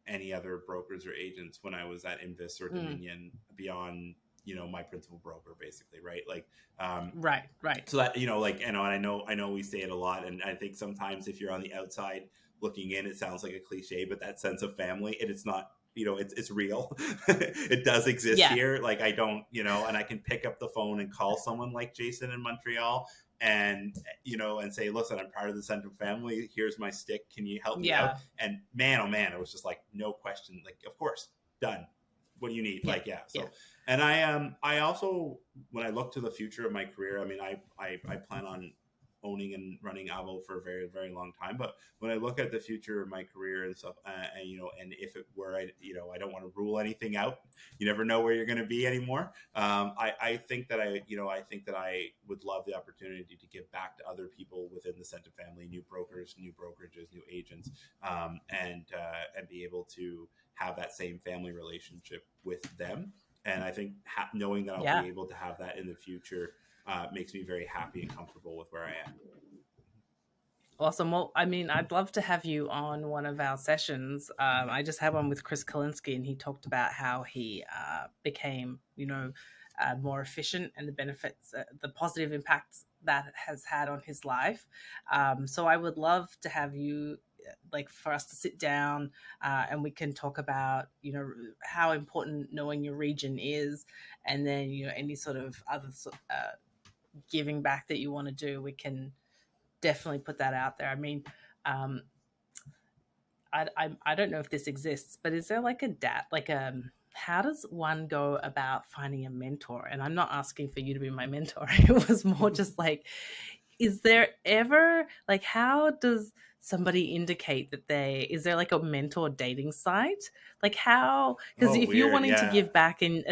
any other brokers or agents when I was at Invis or Mm. Dominion beyond, my principal broker, basically, right? Like, Right, right. so that, like, and I know we say it a lot, and I think sometimes if you're on the outside looking in, it sounds like a cliche, but that sense of family, and it's not, it's real. It does exist Yeah, here. Like, I don't, and I can pick up the phone and call someone like Jason in Montreal, and and say, listen, I'm part of the Centum family, here's my stick, can you help me out? yeah, And man, oh man, it was just like, no question, like, of course, done, what do you need? yeah, Like, yeah. yeah, So, and I also, when I look to the future of my career, I mean, I plan on owning and running Avo for a very, very long time. But when I look at the future of my career and stuff, and and if it were, I don't want to rule anything out. You never know where you're going to be anymore. I think that I think that I would love the opportunity to give back to other people within the Centum family, new brokers, new brokerages, new agents, and be able to have that same family relationship with them. And I think knowing that I'll yeah. be able to have that in the future makes me very happy and comfortable with where I am. Awesome. Well, I mean, I'd love to have you on one of our sessions. I just had one with Chris Kalinsky, and he talked about how he became, more efficient and the benefits, the positive impacts that has had on his life. So I would love to have you, like, for us to sit down and we can talk about, how important knowing your region is, and then, any sort of other giving back that you want to do. We can definitely put that out there. I mean, um, I don't know if this exists, but is there like a how does one go about finding a mentor? And I'm not asking for you to be my mentor. It was more just like, is there ever, like, how does somebody indicate that is there like a mentor dating site? Like, how, because Oh, if you're weird. wanting to Yeah. give back in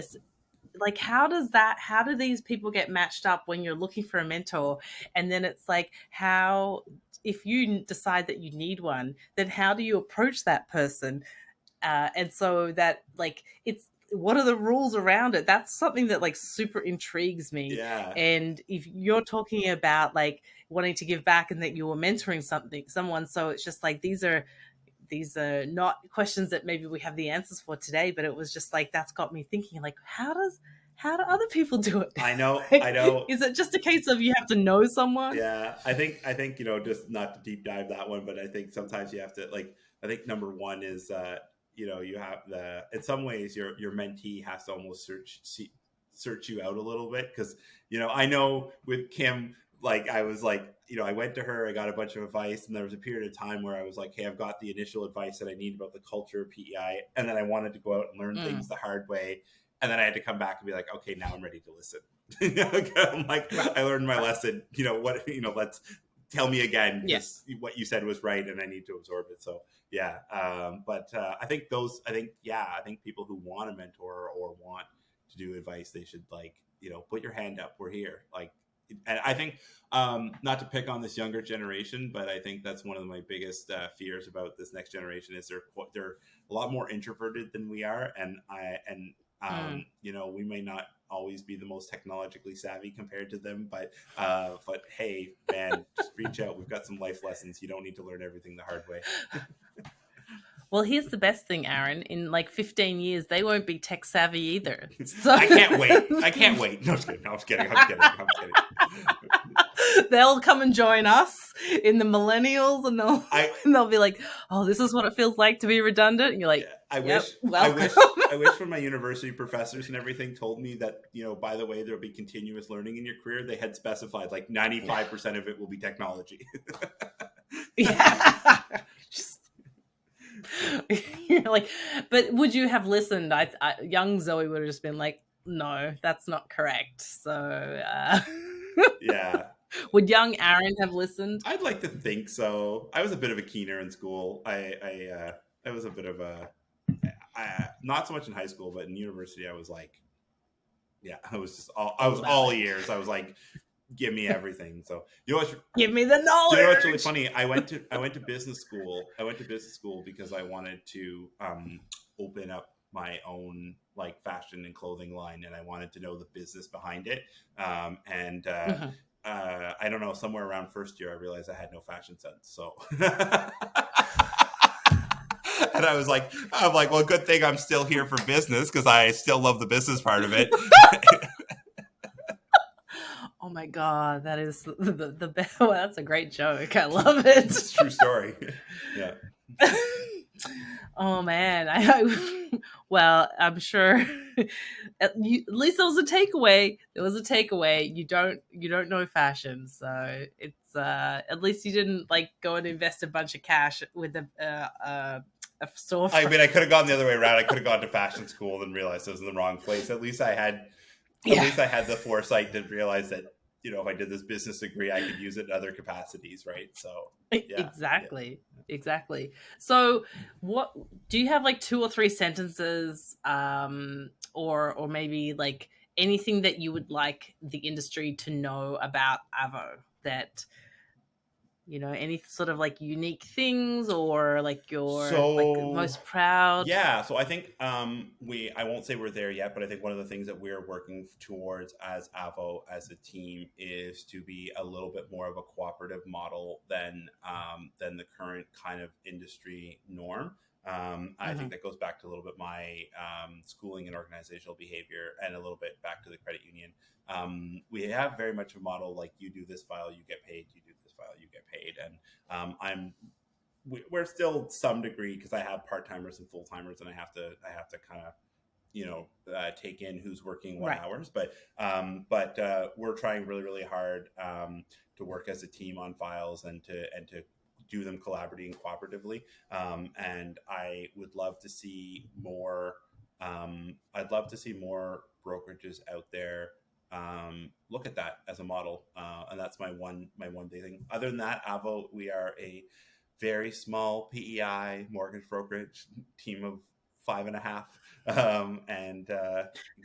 like, how do these people get matched up when you're looking for a mentor? And then it's like, how, if you decide that you need one, then how do you approach that person? And so that, like, it's, what are the rules around it? That's something that, like, super intrigues me. Yeah. And if you're talking about, like, wanting to give back and that you were mentoring someone, so it's just like, these are not questions that maybe we have the answers for today, but it was just like, that's got me thinking, like, how do other people do it? I know. I Like, know. is it just a case of you have to know someone? Yeah. I think, just not to deep dive that one, but I think sometimes you have to, like, I think number one is, you have in some ways your mentee has to almost search you out a little bit. Cause, I know with Kim, like, I was like, I went to her, I got a bunch of advice, and there was a period of time where I was like, hey, I've got the initial advice that I need about the culture of PEI. And then I wanted to go out and learn Mm, things the hard way. And then I had to come back and be like, okay, now I'm ready to listen. I'm like, right, I learned my right. lesson. What, let's tell me again, Yeah. because what you said was right and I need to absorb it. So yeah. But I think people who want a mentor or want to do advice, they should, like, put your hand up. We're here. Like, and I think, not to pick on this younger generation, but I think that's one of my biggest fears about this next generation is they're a lot more introverted than we are, and Mm. we may not always be the most technologically savvy compared to them, but hey, man, just reach out. We've got some life lessons. You don't need to learn everything the hard way. Well, here's the best thing, Aaron. In like 15 years, they won't be tech savvy either. So I can't wait. I can't wait. No, I'm just kidding. No, I'm just kidding. I'm kidding. I'm kidding. they'll come and join us in the millennials, and they'll I and they'll be like, "Oh, this is what it feels like to be redundant." And you're like, Yeah, I "Yep, wish, I welcome." wish, I wish when my university professors and everything told me that, by the way, there'll be continuous learning in your career. They had specified like 95% of it will be technology. Yeah. Just, you're like, but would you have listened? Young Zoe would have just been like, "No, that's not correct." So, Yeah, would young Aaron have listened? I'd like to think so. I was a bit of a keener in school. I was a bit of not so much in high school, but in university, I was like, yeah, I All was about all it. ears. I was like, give me everything. So what's Give me the what's really knowledge. funny? I went to business school. I went to business school because I wanted to open up my own, like, fashion and clothing line, and I wanted to know the business behind it. And Mhm. I don't know, somewhere around first year, I realized I had no fashion sense. So And I'm like, well, good thing I'm still here for business because I still love the business part of it. Oh my god, that is the best. Well, that's a great joke. I love it. It's a true story. Yeah. Oh man, well, I'm sure at least there was a takeaway. There was a takeaway. You don't know fashion, so it's at least you didn't like go and invest a bunch of cash with a I storefront. mean, I could have gone the other way around. I could have gone to fashion school and realized I was in the wrong place. At Yeah, least I had the foresight to realize that, if I did this business degree, I could use it in other capacities, right? So, yeah, yeah. exactly, exactly. So, what do you have like two or three sentences, or maybe like anything that you would like the industry to know about Avo that any sort of like unique things or like your like So, most proud. yeah, so I think I won't say we're there yet, but I think one of the things that we're working towards as Avo as a team is to be a little bit more of a cooperative model than the current kind of industry norm. I Hmm. think that goes back to a little bit my schooling and organizational behavior, and a little bit back to the credit union. We have very much a model like, you do this file, you get paid. You do this file, you get paid, and we're still some degree, because I have part timers and full timers, and I have to kind of take in who's working what Right. hours, but we're trying really really hard to work as a team on files, and to do them collaborating cooperatively, and I would love to see more. I'd love to see more brokerages out there look at that as a model, and that's my one big thing. Other than that, Avo, we are a very small PEI mortgage brokerage team of five and a half, and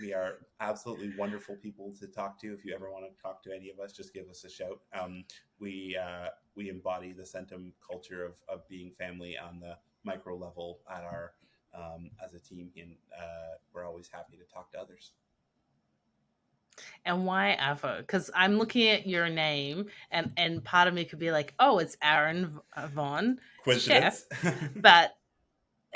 we are absolutely wonderful people to talk to. If you ever want to talk to any of us, just give us a shout. We embody the Centum culture of being family on the micro level at our as a team, and we're always happy to talk to others. And why Avo? Because I'm looking at your name, and part of me could be like, oh, it's Aaron Vaughn, chef, Coincidence? but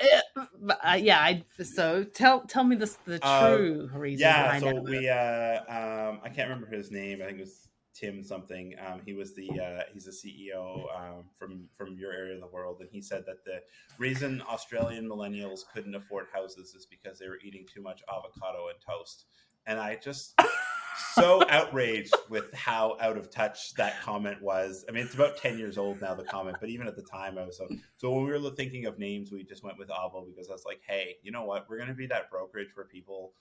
yeah. So tell me the true reason Yeah, behind so Avo. I can't remember his name. I think it was Tim something. He's the CEO from your area of the world, and he said that the reason Australian millennials couldn't afford houses is because they were eating too much avocado and toast. And I just so outraged with how out of touch that comment was. I mean, it's about 10 years old now, the comment, but even at the time, I was so when we were thinking of names, we just went with Avo, because I was like, hey, you know what? We're going to be that brokerage where people,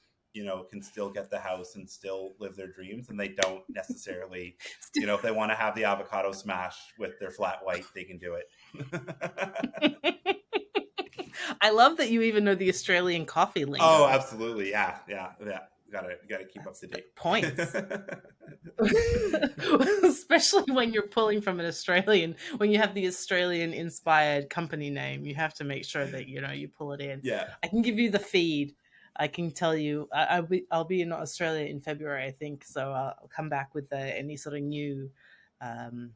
can still get the house and still live their dreams, and they don't necessarily, if they want to have the avocado smash with their flat white, they can do it. I love that you even know the Australian coffee Oh, lingo. absolutely. Yeah. Yeah. Yeah. Gotta keep up That's to date. points. Especially when you're pulling from when you have the Australian inspired company name, you have to make sure that you pull it in. Yeah. I can give you the feed. I can tell you. I'll be in Australia in February, I think. So I'll come back with any sort of new um,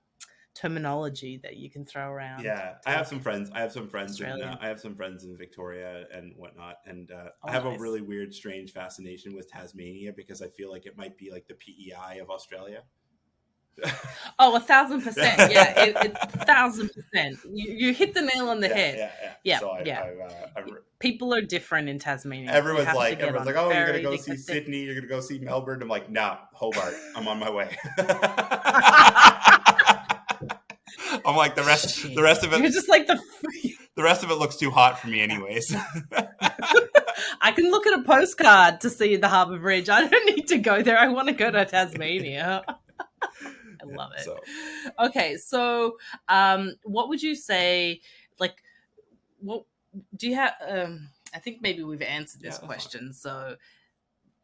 terminology that you can throw around Yeah, I to have some friends. Australian. I have some friends in Victoria and whatnot, and I Oh, have a nice. really weird, strange fascination with Tasmania, because I feel like it might be like the PEI of Australia. Oh, 1,000%. Yeah, it Yeah, 1,000%. You hit the nail on the yeah, head. yeah. Yeah, So yeah. I'm People are different in Tasmania. You have to get everyone's on like, a oh, you're gonna ferry go to see get there. Sydney, you're gonna go see Melbourne. I'm like, nah, Hobart. I'm on my way. I'm like, the Shit. rest of it, You're just like the rest of it looks too hot for me, anyways. I can look at a postcard to see the Harbour Bridge. I don't need to go there. I want to go to Tasmania. I Yeah, love it. so Okay, so what would you say? Like, what do you have? I think maybe we've answered yeah, this that's fine. question. So,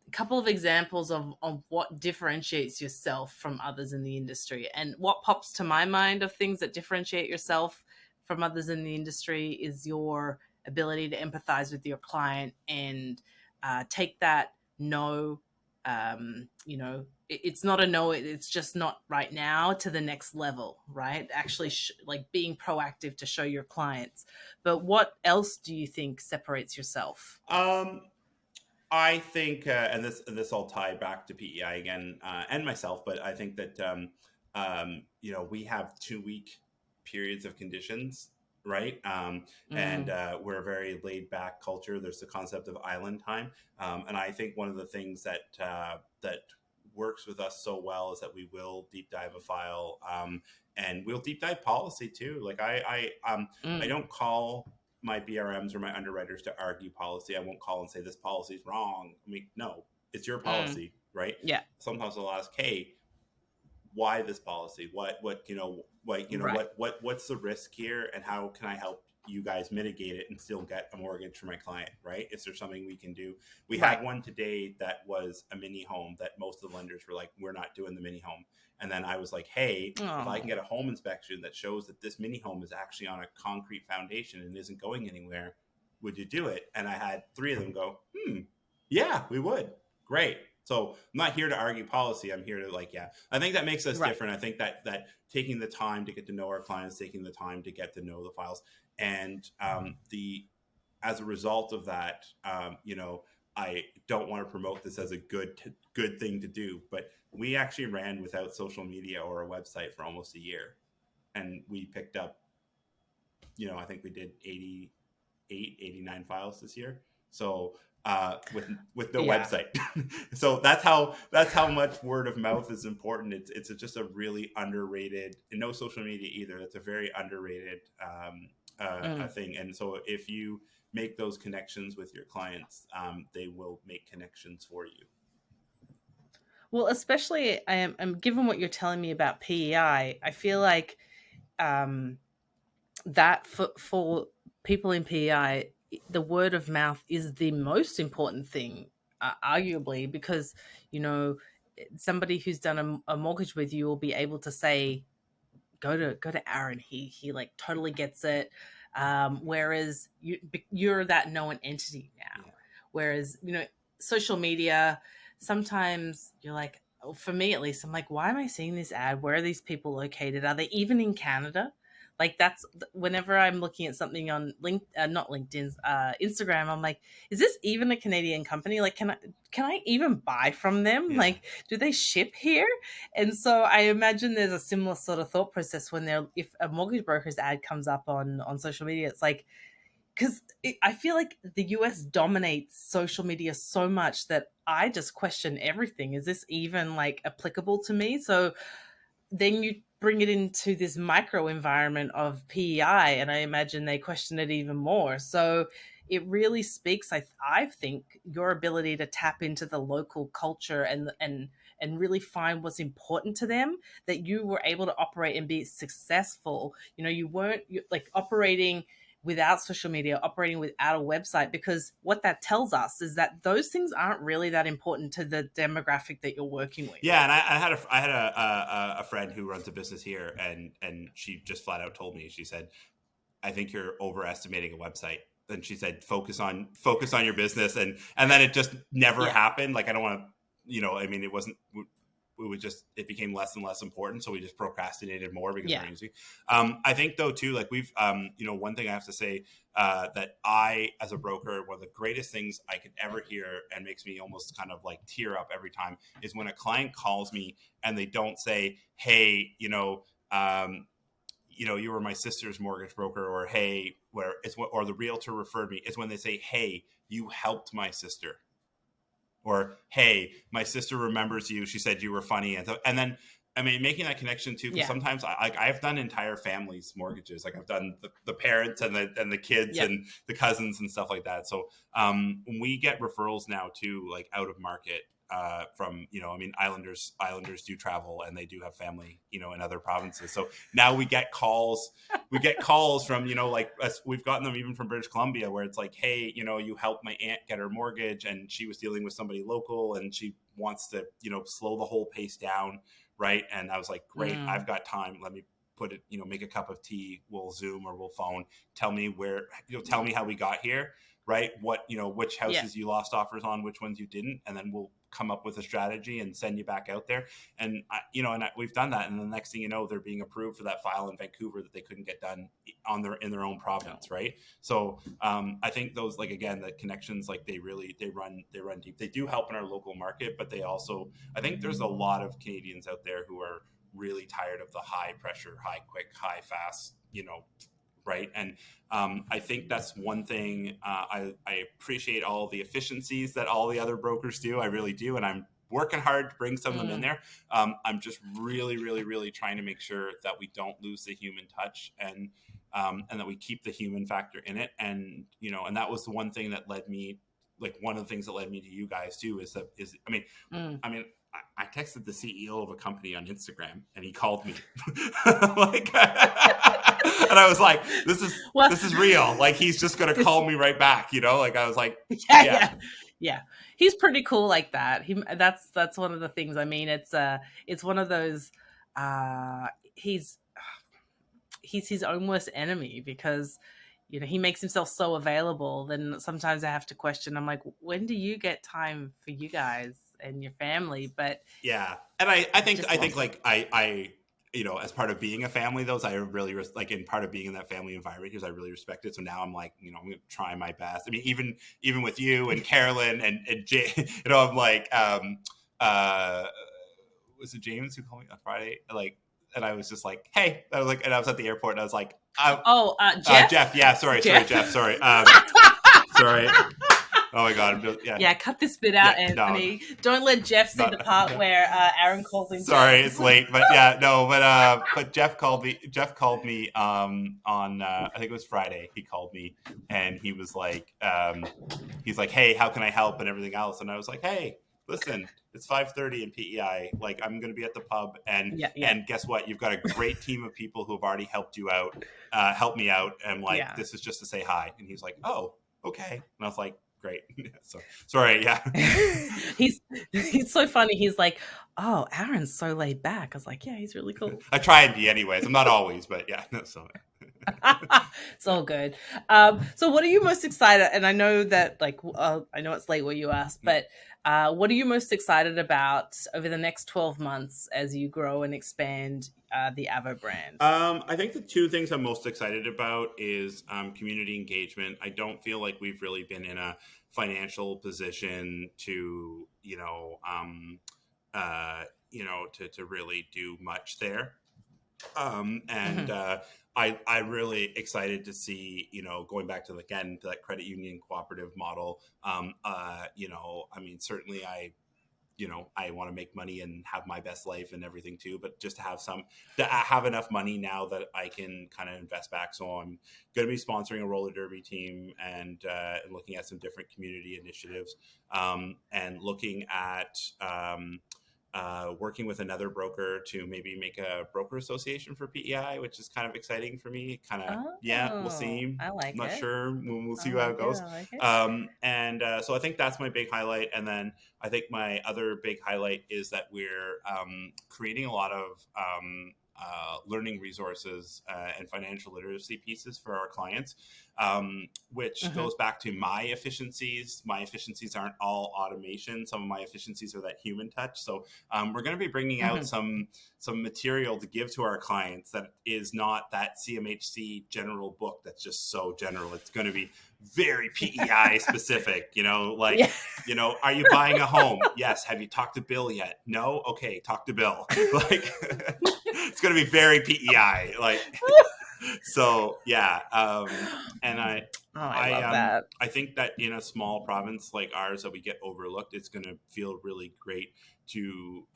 a couple of examples of what differentiates yourself from others in the industry, and what pops to my mind of things that differentiate yourself from others in the industry is your ability to empathize with your client and take that no you know, it's not a no, it's just not right now, to the next level, right? Actually, like being proactive to show your clients. But what else do you think separates yourself? Um, I think, and this all tie back to PEI again, and myself, but I think that you know, we have 2 week periods of conditions, right? And Mm, we're a very laid back culture. There's the concept of island time, and I think one of the things that that works with us so well is that we will deep dive a file, and we'll deep dive policy too. Like I mm, don't call my BRMs or my underwriters to argue policy. I won't call and say this policy is wrong. I mean, no, it's your mm, policy, right? yeah, Sometimes I'll ask, hey, why this policy? right, What's the risk here, and how can I help you guys mitigate it and still get a mortgage for my client, right? Is there something we can do? We right. had one today that was a mini home that most of the lenders were like, we're not doing the mini home. And then I was like, hey, if I can Oh, get a home inspection that shows that this mini home is actually on a concrete foundation and isn't going anywhere, would you do it? And I had three of them go, yeah, we would. Great. So I'm not here to argue policy. I'm here to, like, yeah. I think that makes us right. different. I think that taking the time to get to know our clients, taking the time to get to know the files, and the as a result of that, you know, I don't want to promote this as a good thing to do, but we actually ran without social media or a website for almost a year, and we picked up, you know, I think we did 88, 89 files this year. So with no Yeah, website. So that's how much word of mouth is important. It's just a really underrated, and no social media either. That's a very underrated a mm. thing. And so if you make those connections with your clients, they will make connections for you. Well, especially I'm given what you're telling me about PEI, I feel like um, that for people in PEI, the word of mouth is the most important thing, arguably, because you know somebody who's done a mortgage with you will be able to say, go to Aaron. He like totally gets it. Whereas you're that known entity now. Yeah. Whereas social media, sometimes you're like, for me at least, I'm like, why am I seeing this ad? Where are these people located? Are they even in Canada? Like that's whenever I'm looking at something on not LinkedIn's Instagram, I'm like, is this even a Canadian company? Like, can I even buy from them? Yeah. Like, do they ship here? And so I imagine there's a similar sort of thought process when they're if a mortgage broker's ad comes up on social media. It's like, because I feel like the US dominates social media so much that I just question everything. Is this even like applicable to me? So then you bring it into this micro environment of PEI, and I imagine they question it even more. So it really speaks, I think, your ability to tap into the local culture and really find what's important to them, that you were able to operate and be successful. You weren't like operating without social media, operating without a website, because what that tells us is that those things aren't really that important to the demographic that you're working Yeah, with. and I had a friend who runs a business here, and she just flat out told me, she said, I think you're overestimating a website. And she said, focus on your business. And then it just never Yeah. happened. Like, I don't want to, you know, I mean, it wasn't, it became less and less important. So we just procrastinated more because we're Yeah. using. I think though too, like you know, one thing I have to say, that I, as a broker, one of the greatest things I could ever hear and makes me almost kind of like tear up every time is when a client calls me and they don't say, hey, you were my sister's mortgage broker, or hey, where it's what, or the realtor referred me. It's when they say, hey, you helped my sister, or hey, my sister remembers you. She said you were funny, and then I mean, making that connection too, because Yeah. sometimes I've done entire families mortgages, like I've done the parents and the kids Yeah. and the cousins and stuff like that. So when we get referrals now too, like out of market, from, I mean, Islanders do travel and they do have family, in other provinces. So now we get calls from, like us, we've gotten them even from British Columbia, where it's like, hey, you helped my aunt get her mortgage and she was dealing with somebody local and she wants to, slow the whole pace down. Right. And I was like, great, I've Mm. got time. Let me put it, make a cup of tea. We'll Zoom or we'll phone. Tell me where, tell me how we got here. right? What, which Yeah. houses you lost offers on, which ones you didn't, and then we'll come up with a strategy and send you back out there. And we've done that, and the next thing you know, they're being approved for that file in Vancouver that they couldn't get done in their own No. province, right? So I think those, like, again, the connections, like, they run deep. They do help in our local market, but they also, I think there's a lot of Canadians out there who are really tired of the high pressure, high quick, high fast, right? And I think that's one thing. I appreciate all the efficiencies that all the other brokers do. I really do, and I'm working hard to bring some of them in Mm, there. I'm just really, really, really trying to make sure that we don't lose the human touch, and that we keep the human factor in it. And that was the one thing that led me, like, one of the things that led me to you guys too, mm. I mean, I texted the CEO of a company on Instagram, and he called me, like, and I was like, Well, this is real. Like, he's just gonna call me right back, Like, I was like, yeah, yeah, yeah, yeah. He's pretty cool like that. That's one of the things. I mean, it's one of those. Uh, he's he's his own worst enemy because he makes himself so available. Then sometimes I have to question. I'm like, when do you get time for you guys and your family? But yeah. And I I think just I love think it. like I as part of being a family, those I really like, in part of being in that family environment, because I really respect it. So now I'm like, I'm gonna try my best. I mean, even with you and Carolyn and Jay, I'm like, uh was it James who called me on Friday? Like, and I was just like, hey, I was like, and I was at the airport, and I was like, Oh, Jeff, Jeff, yeah, sorry, Jeff. Jeff, sorry, sorry. Oh my god, yeah, Yeah, cut this bit yeah, out, no, Anthony. Don't let Jeff see the not, part where Aaron calls him sorry, it's James. late, but yeah, no, but Jeff called me. Jeff called me on I think it was Friday. He called me, and he's like, hey, how can I help and everything else, and I was like, hey, listen, it's 5:30 in PEI. Like, I'm going to be at the pub, and Yeah, yeah, and guess what? You've got a great team of people who have already helped you out, help me out, and, like, yeah. this is just to say hi. And he's like, oh, okay, and I was like, great. So sorry, yeah. he's he's so funny. He's like, "Oh, Aaron's so laid back." I was like, "Yeah, he's really cool." I try and be, anyways. I'm not always, but yeah. No, so It's all good. So, what are you most excited? And I know that, like, I know it's late where you asked, but what are you most excited about over the next 12 months as you grow and expand the Avo brand? I think the two things I'm most excited about is community engagement. I don't feel like we've really been in a financial position to, to really do much there. And Hmm. I'm really excited to see, going back to, again, to that credit union cooperative model. I mean, certainly I want to make money and have my best life and everything too, but just to have enough money now that I can kind of invest back. So I'm going to be sponsoring a roller derby team, and looking at some different community initiatives, and looking at working with another broker to maybe make a broker association for PEI, which is kind of exciting for me. Kind of, yeah, we'll Oh, see. I I'm like not it. sure. We'll I see how like it it. goes. I like it. And so I think that's my big highlight. And then I think my other big highlight is that we're creating a lot of learning resources and financial literacy pieces for our clients, which Hmm. goes back to my efficiencies. My efficiencies aren't all automation. Some of my efficiencies are that human touch. So we're going to be bringing out Hmm. some material to give to our clients that is not that CMHC general book that's just so general. It's going to be very PEI specific, like, Yeah. are you buying a home? Yes. Have you talked to Bill yet? No. Okay. Talk to Bill. Like, it's going to be very PEI. Like, so yeah. And Oh, I love that. I think that in a small province like ours that we get overlooked, it's going to feel really great to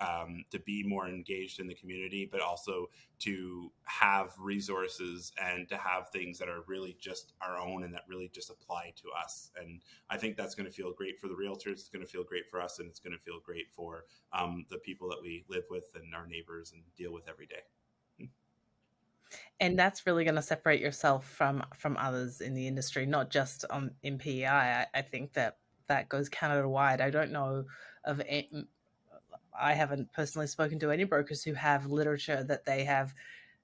be more engaged in the community, but also to have resources and to have things that are really just our own and that really just apply to us. And I think that's going to feel great for the realtors. It's going to feel great for us, and it's going to feel great for the people that we live with and our neighbors and deal with every day. And that's really going to separate yourself from others in the industry, not just in PEI. I think that that goes Canada wide. I don't know of I haven't personally spoken to any brokers who have literature that they have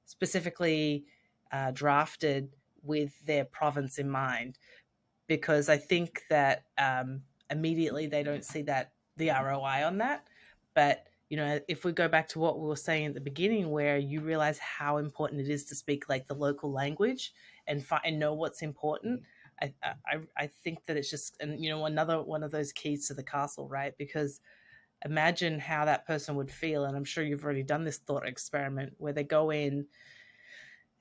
specifically drafted with their province in mind. because I think that immediately they don't see that the ROI on that. But if we go back to what we were saying at the beginning, where you realize how important it is to speak like the local language and know what's important, I think that it's just, and another one of those keys to the castle, right? Because imagine how that person would feel, and I'm sure you've already done this thought experiment where they go in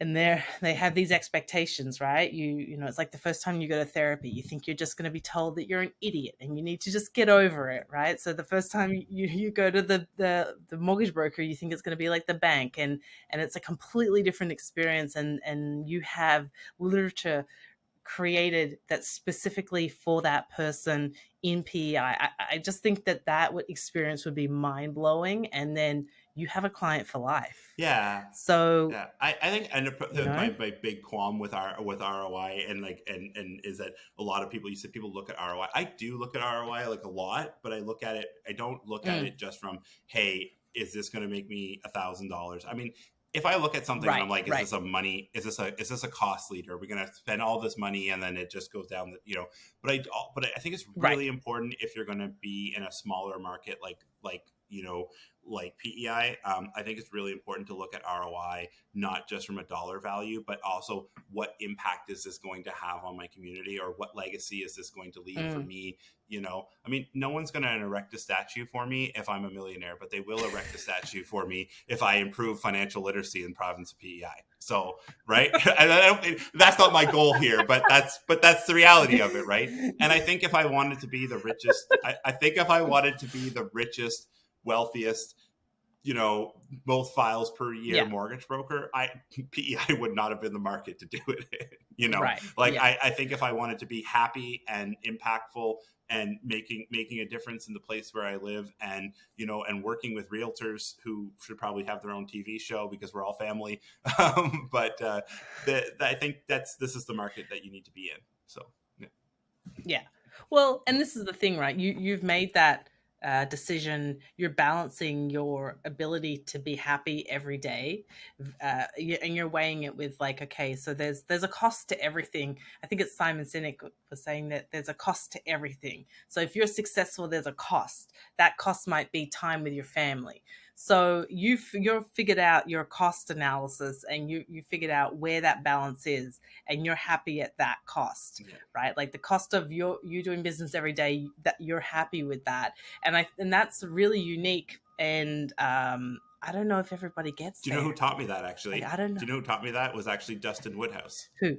and they have these expectations, right? It's like the first time you go to therapy, you think you're just going to be told that you're an idiot and you need to just get over it, right? So the first time you go to the mortgage broker, you think it's going to be like the bank, and it's a completely different experience, and you have literature created that's specifically for that person in PEI. I just think that experience would be mind blowing, and then you have a client for life. Yeah. So, Yeah, I think, and you know, my big qualm with ROI, and like and is that a lot of people, you said people look at ROI. I do look at ROI like a lot, but I look at it. I don't look at mm, it just from, hey, is this going to make me $1,000? I mean, if I look at something and I'm right, like, right, is this a cost leader? Are we going to spend all this money and then it just goes down but I think it's right. really important if you're going to be in a smaller market like PEI. I think it's really important to look at ROI, not just from a dollar value, but also what impact is this going to have on my community, or what legacy is this going to leave for Mm. me? I mean, no one's going to erect a statue for me if I'm a millionaire, but they will erect a statue for me if I improve financial literacy in the province of PEI. So, right. And that's not my goal here, but that's the reality of it. Right. And I think if I wanted to be the richest, I think if I wanted to be the richest, wealthiest, both files per year Yeah, mortgage broker, PEI would not have been the market to do it. right. Like Yeah, I think if I wanted to be happy and impactful and making a difference in the place where I live, and working with realtors who should probably have their own TV show because we're all family. But I think this is the market that you need to be in. So yeah. yeah. Well, and this is the thing, right? You've made that decision. You're balancing your ability to be happy every day, and you're weighing it with like, okay, so there's a cost to everything. I think it's Simon Sinek was saying that there's a cost to everything. So if you're successful, there's a cost. That cost might be time with your family. So you're figured out your cost analysis, and you figured out where that balance is, and you're happy at that cost, Yeah. right? Like the cost of you doing business every day, that you're happy with that, and that's really unique. And I don't know if everybody gets Do you know who there. taught me that Like, actually? I don't Do know you know who taught me that? Was actually Dustin Woodhouse. who.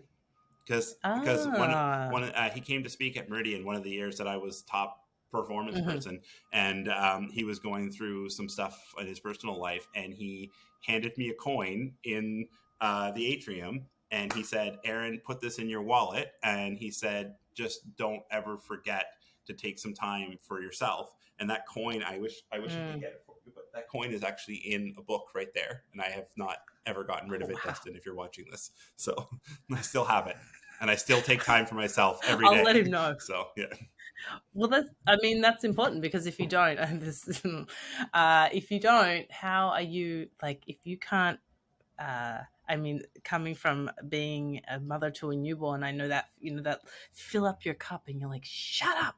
Because Ah, he came to speak at Meridian one of the years that I was top performance mm-hmm. person, and he was going through some stuff in his personal life, and he handed me a coin in the atrium, and he said, "Aaron, put this in your wallet," and he said, "Just don't ever forget to take some time for yourself." And that coin, I wish I could Mm. get it for you, but that coin is actually in a book right there, and I have not ever gotten rid Oh, of it, wow. Dustin. If you're watching this, so I still have it, and I still take time for myself every I'll let day. him know. So yeah, Well, that's important, because if you don't, and if you don't, how are you, like, if you can't, coming from being a mother to a newborn, I know that, that fill up your cup and you're like, shut up.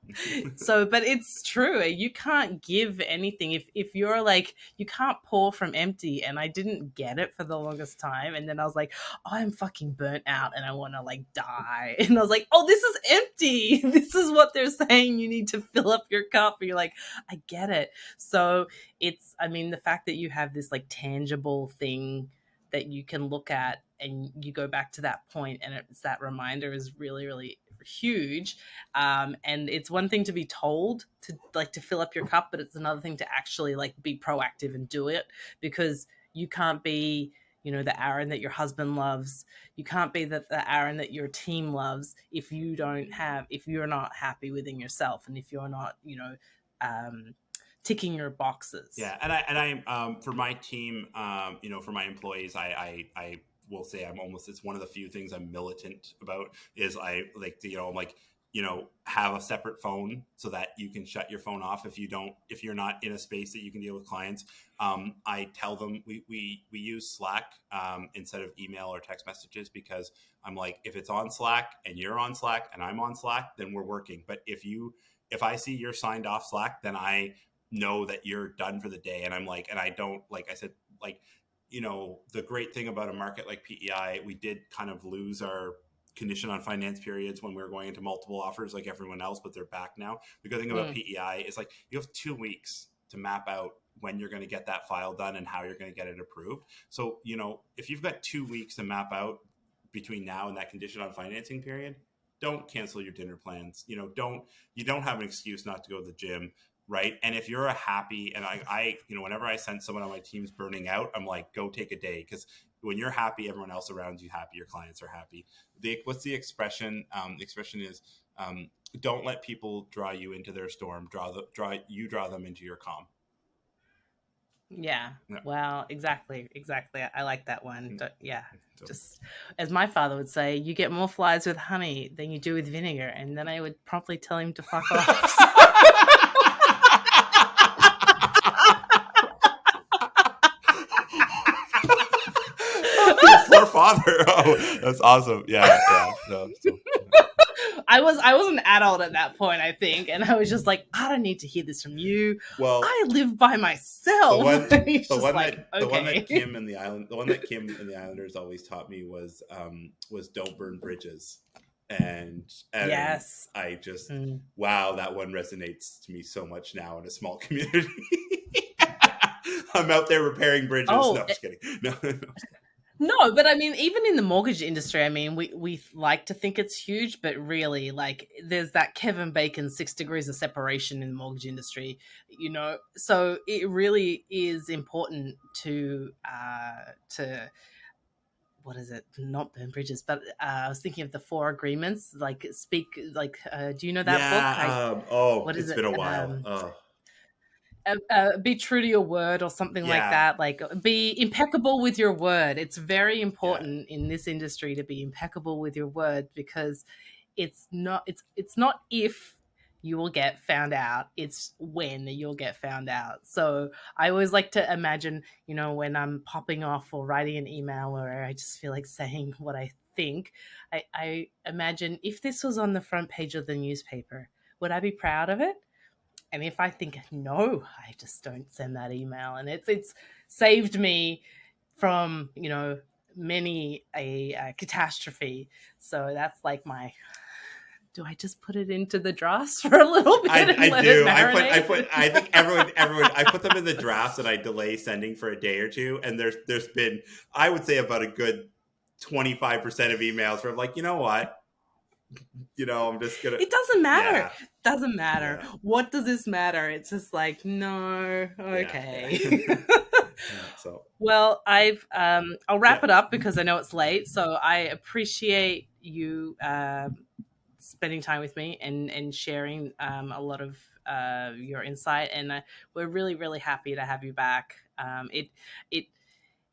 So, but it's true. You can't give anything if you're like, you can't pour from empty. And I didn't get it for the longest time. And then I was like, oh, I'm fucking burnt out and I want to like die. And I was like, oh, this is empty. This is what they're saying. You need to fill up your cup. And you're like, I get it. So the fact that you have this like tangible thing that you can look at, and you go back to that point, and it's that reminder is really, really huge. And it's one thing to be told to fill up your cup, but it's another thing to actually like be proactive and do it, because you can't be the Aaron that your husband loves. You can't be the Aaron that your team loves if you're not happy within yourself, and if you're not um, ticking your boxes. yeah, and I for my team, for my employees, I will say it's one of the few things I'm militant about is I like, I'm like, have a separate phone so that you can shut your phone off if you're not in a space that you can deal with clients. I tell them we use Slack instead of email or text messages, because I'm like, if it's on Slack and you're on Slack and I'm on Slack, then we're working. But if I see you're signed off Slack, then I know that you're done for the day. And I'm like, and I don't, like I said, like, the great thing about a market like PEI, we did kind of lose our condition on finance periods when we were going into multiple offers like everyone else, but they're back now. The good thing about PEI is like you have 2 weeks to map out when you're going to get that file done and how you're going to get it approved. So, if you've got 2 weeks to map out between now and that condition on financing period, don't cancel your dinner plans. You don't have an excuse not to go to the gym. Right. And if you're happy, and I whenever I sense someone on my team's burning out, I'm like, go take a day. Because when you're happy, everyone else around you happy, your clients are happy. What's the expression? The expression is, don't let people draw you into their storm. Draw them into your calm. Yeah. Well, exactly. I like that one. Yeah. Just as my father would say, you get more flies with honey than you do with vinegar. And then I would promptly tell him to fuck off. Poor father. Oh, that's awesome. Yeah. No, I was an adult at that point, I think, and I was just like, I don't need to hear this from you. Well, I live by myself. The one that Kim and the Islanders always taught me was don't burn bridges. And yes, I just wow, that one resonates to me so much now in a small community. I'm out there repairing bridges. No, I'm just kidding. No, but I mean, even in the mortgage industry, I mean, we like to think it's huge, but really, like, there's that Kevin Bacon 6 degrees of separation in the mortgage industry, so it really is important to what is it? Not burn bridges, but I was thinking of the 4 agreements, like do you know that book? It's been a while. Be true to your word or something like that. Like, be impeccable with your word. It's very important in this industry to be impeccable with your word, because it's not if you will get found out, it's when you'll get found out. So I always like to imagine, when I'm popping off or writing an email where I just feel like saying what I think, I imagine, if this was on the front page of the newspaper, would I be proud of it? And if I think no, I just don't send that email. And it's saved me from, many a catastrophe. So that's like do I just put it into the drafts for a little bit and let it marinate? I think everyone, I put them in the drafts and I delay sending for a day or two. And there's been, I would say, about a good 25% of emails where I'm like, you know what? I'm just gonna. It doesn't matter. Yeah. Doesn't matter. Yeah. What does this matter? It's just like, no, okay. Yeah. So. Well, I'll wrap it up because I know it's late. So I appreciate you spending time with me and sharing a lot of your insight. And we're really, really happy to have you back.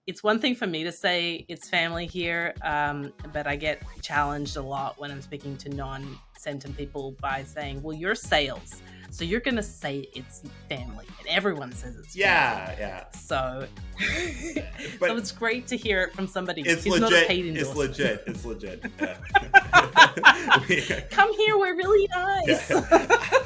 It's one thing for me to say it's family here, but I get challenged a lot when I'm speaking to non-Centum people by saying, well, you're sales, so you're going to say it's family. And everyone says it's family. Yeah. So, so it's great to hear it from somebody who's not a paid endorser. It's legit. Yeah. Come here, we're really nice. Yeah.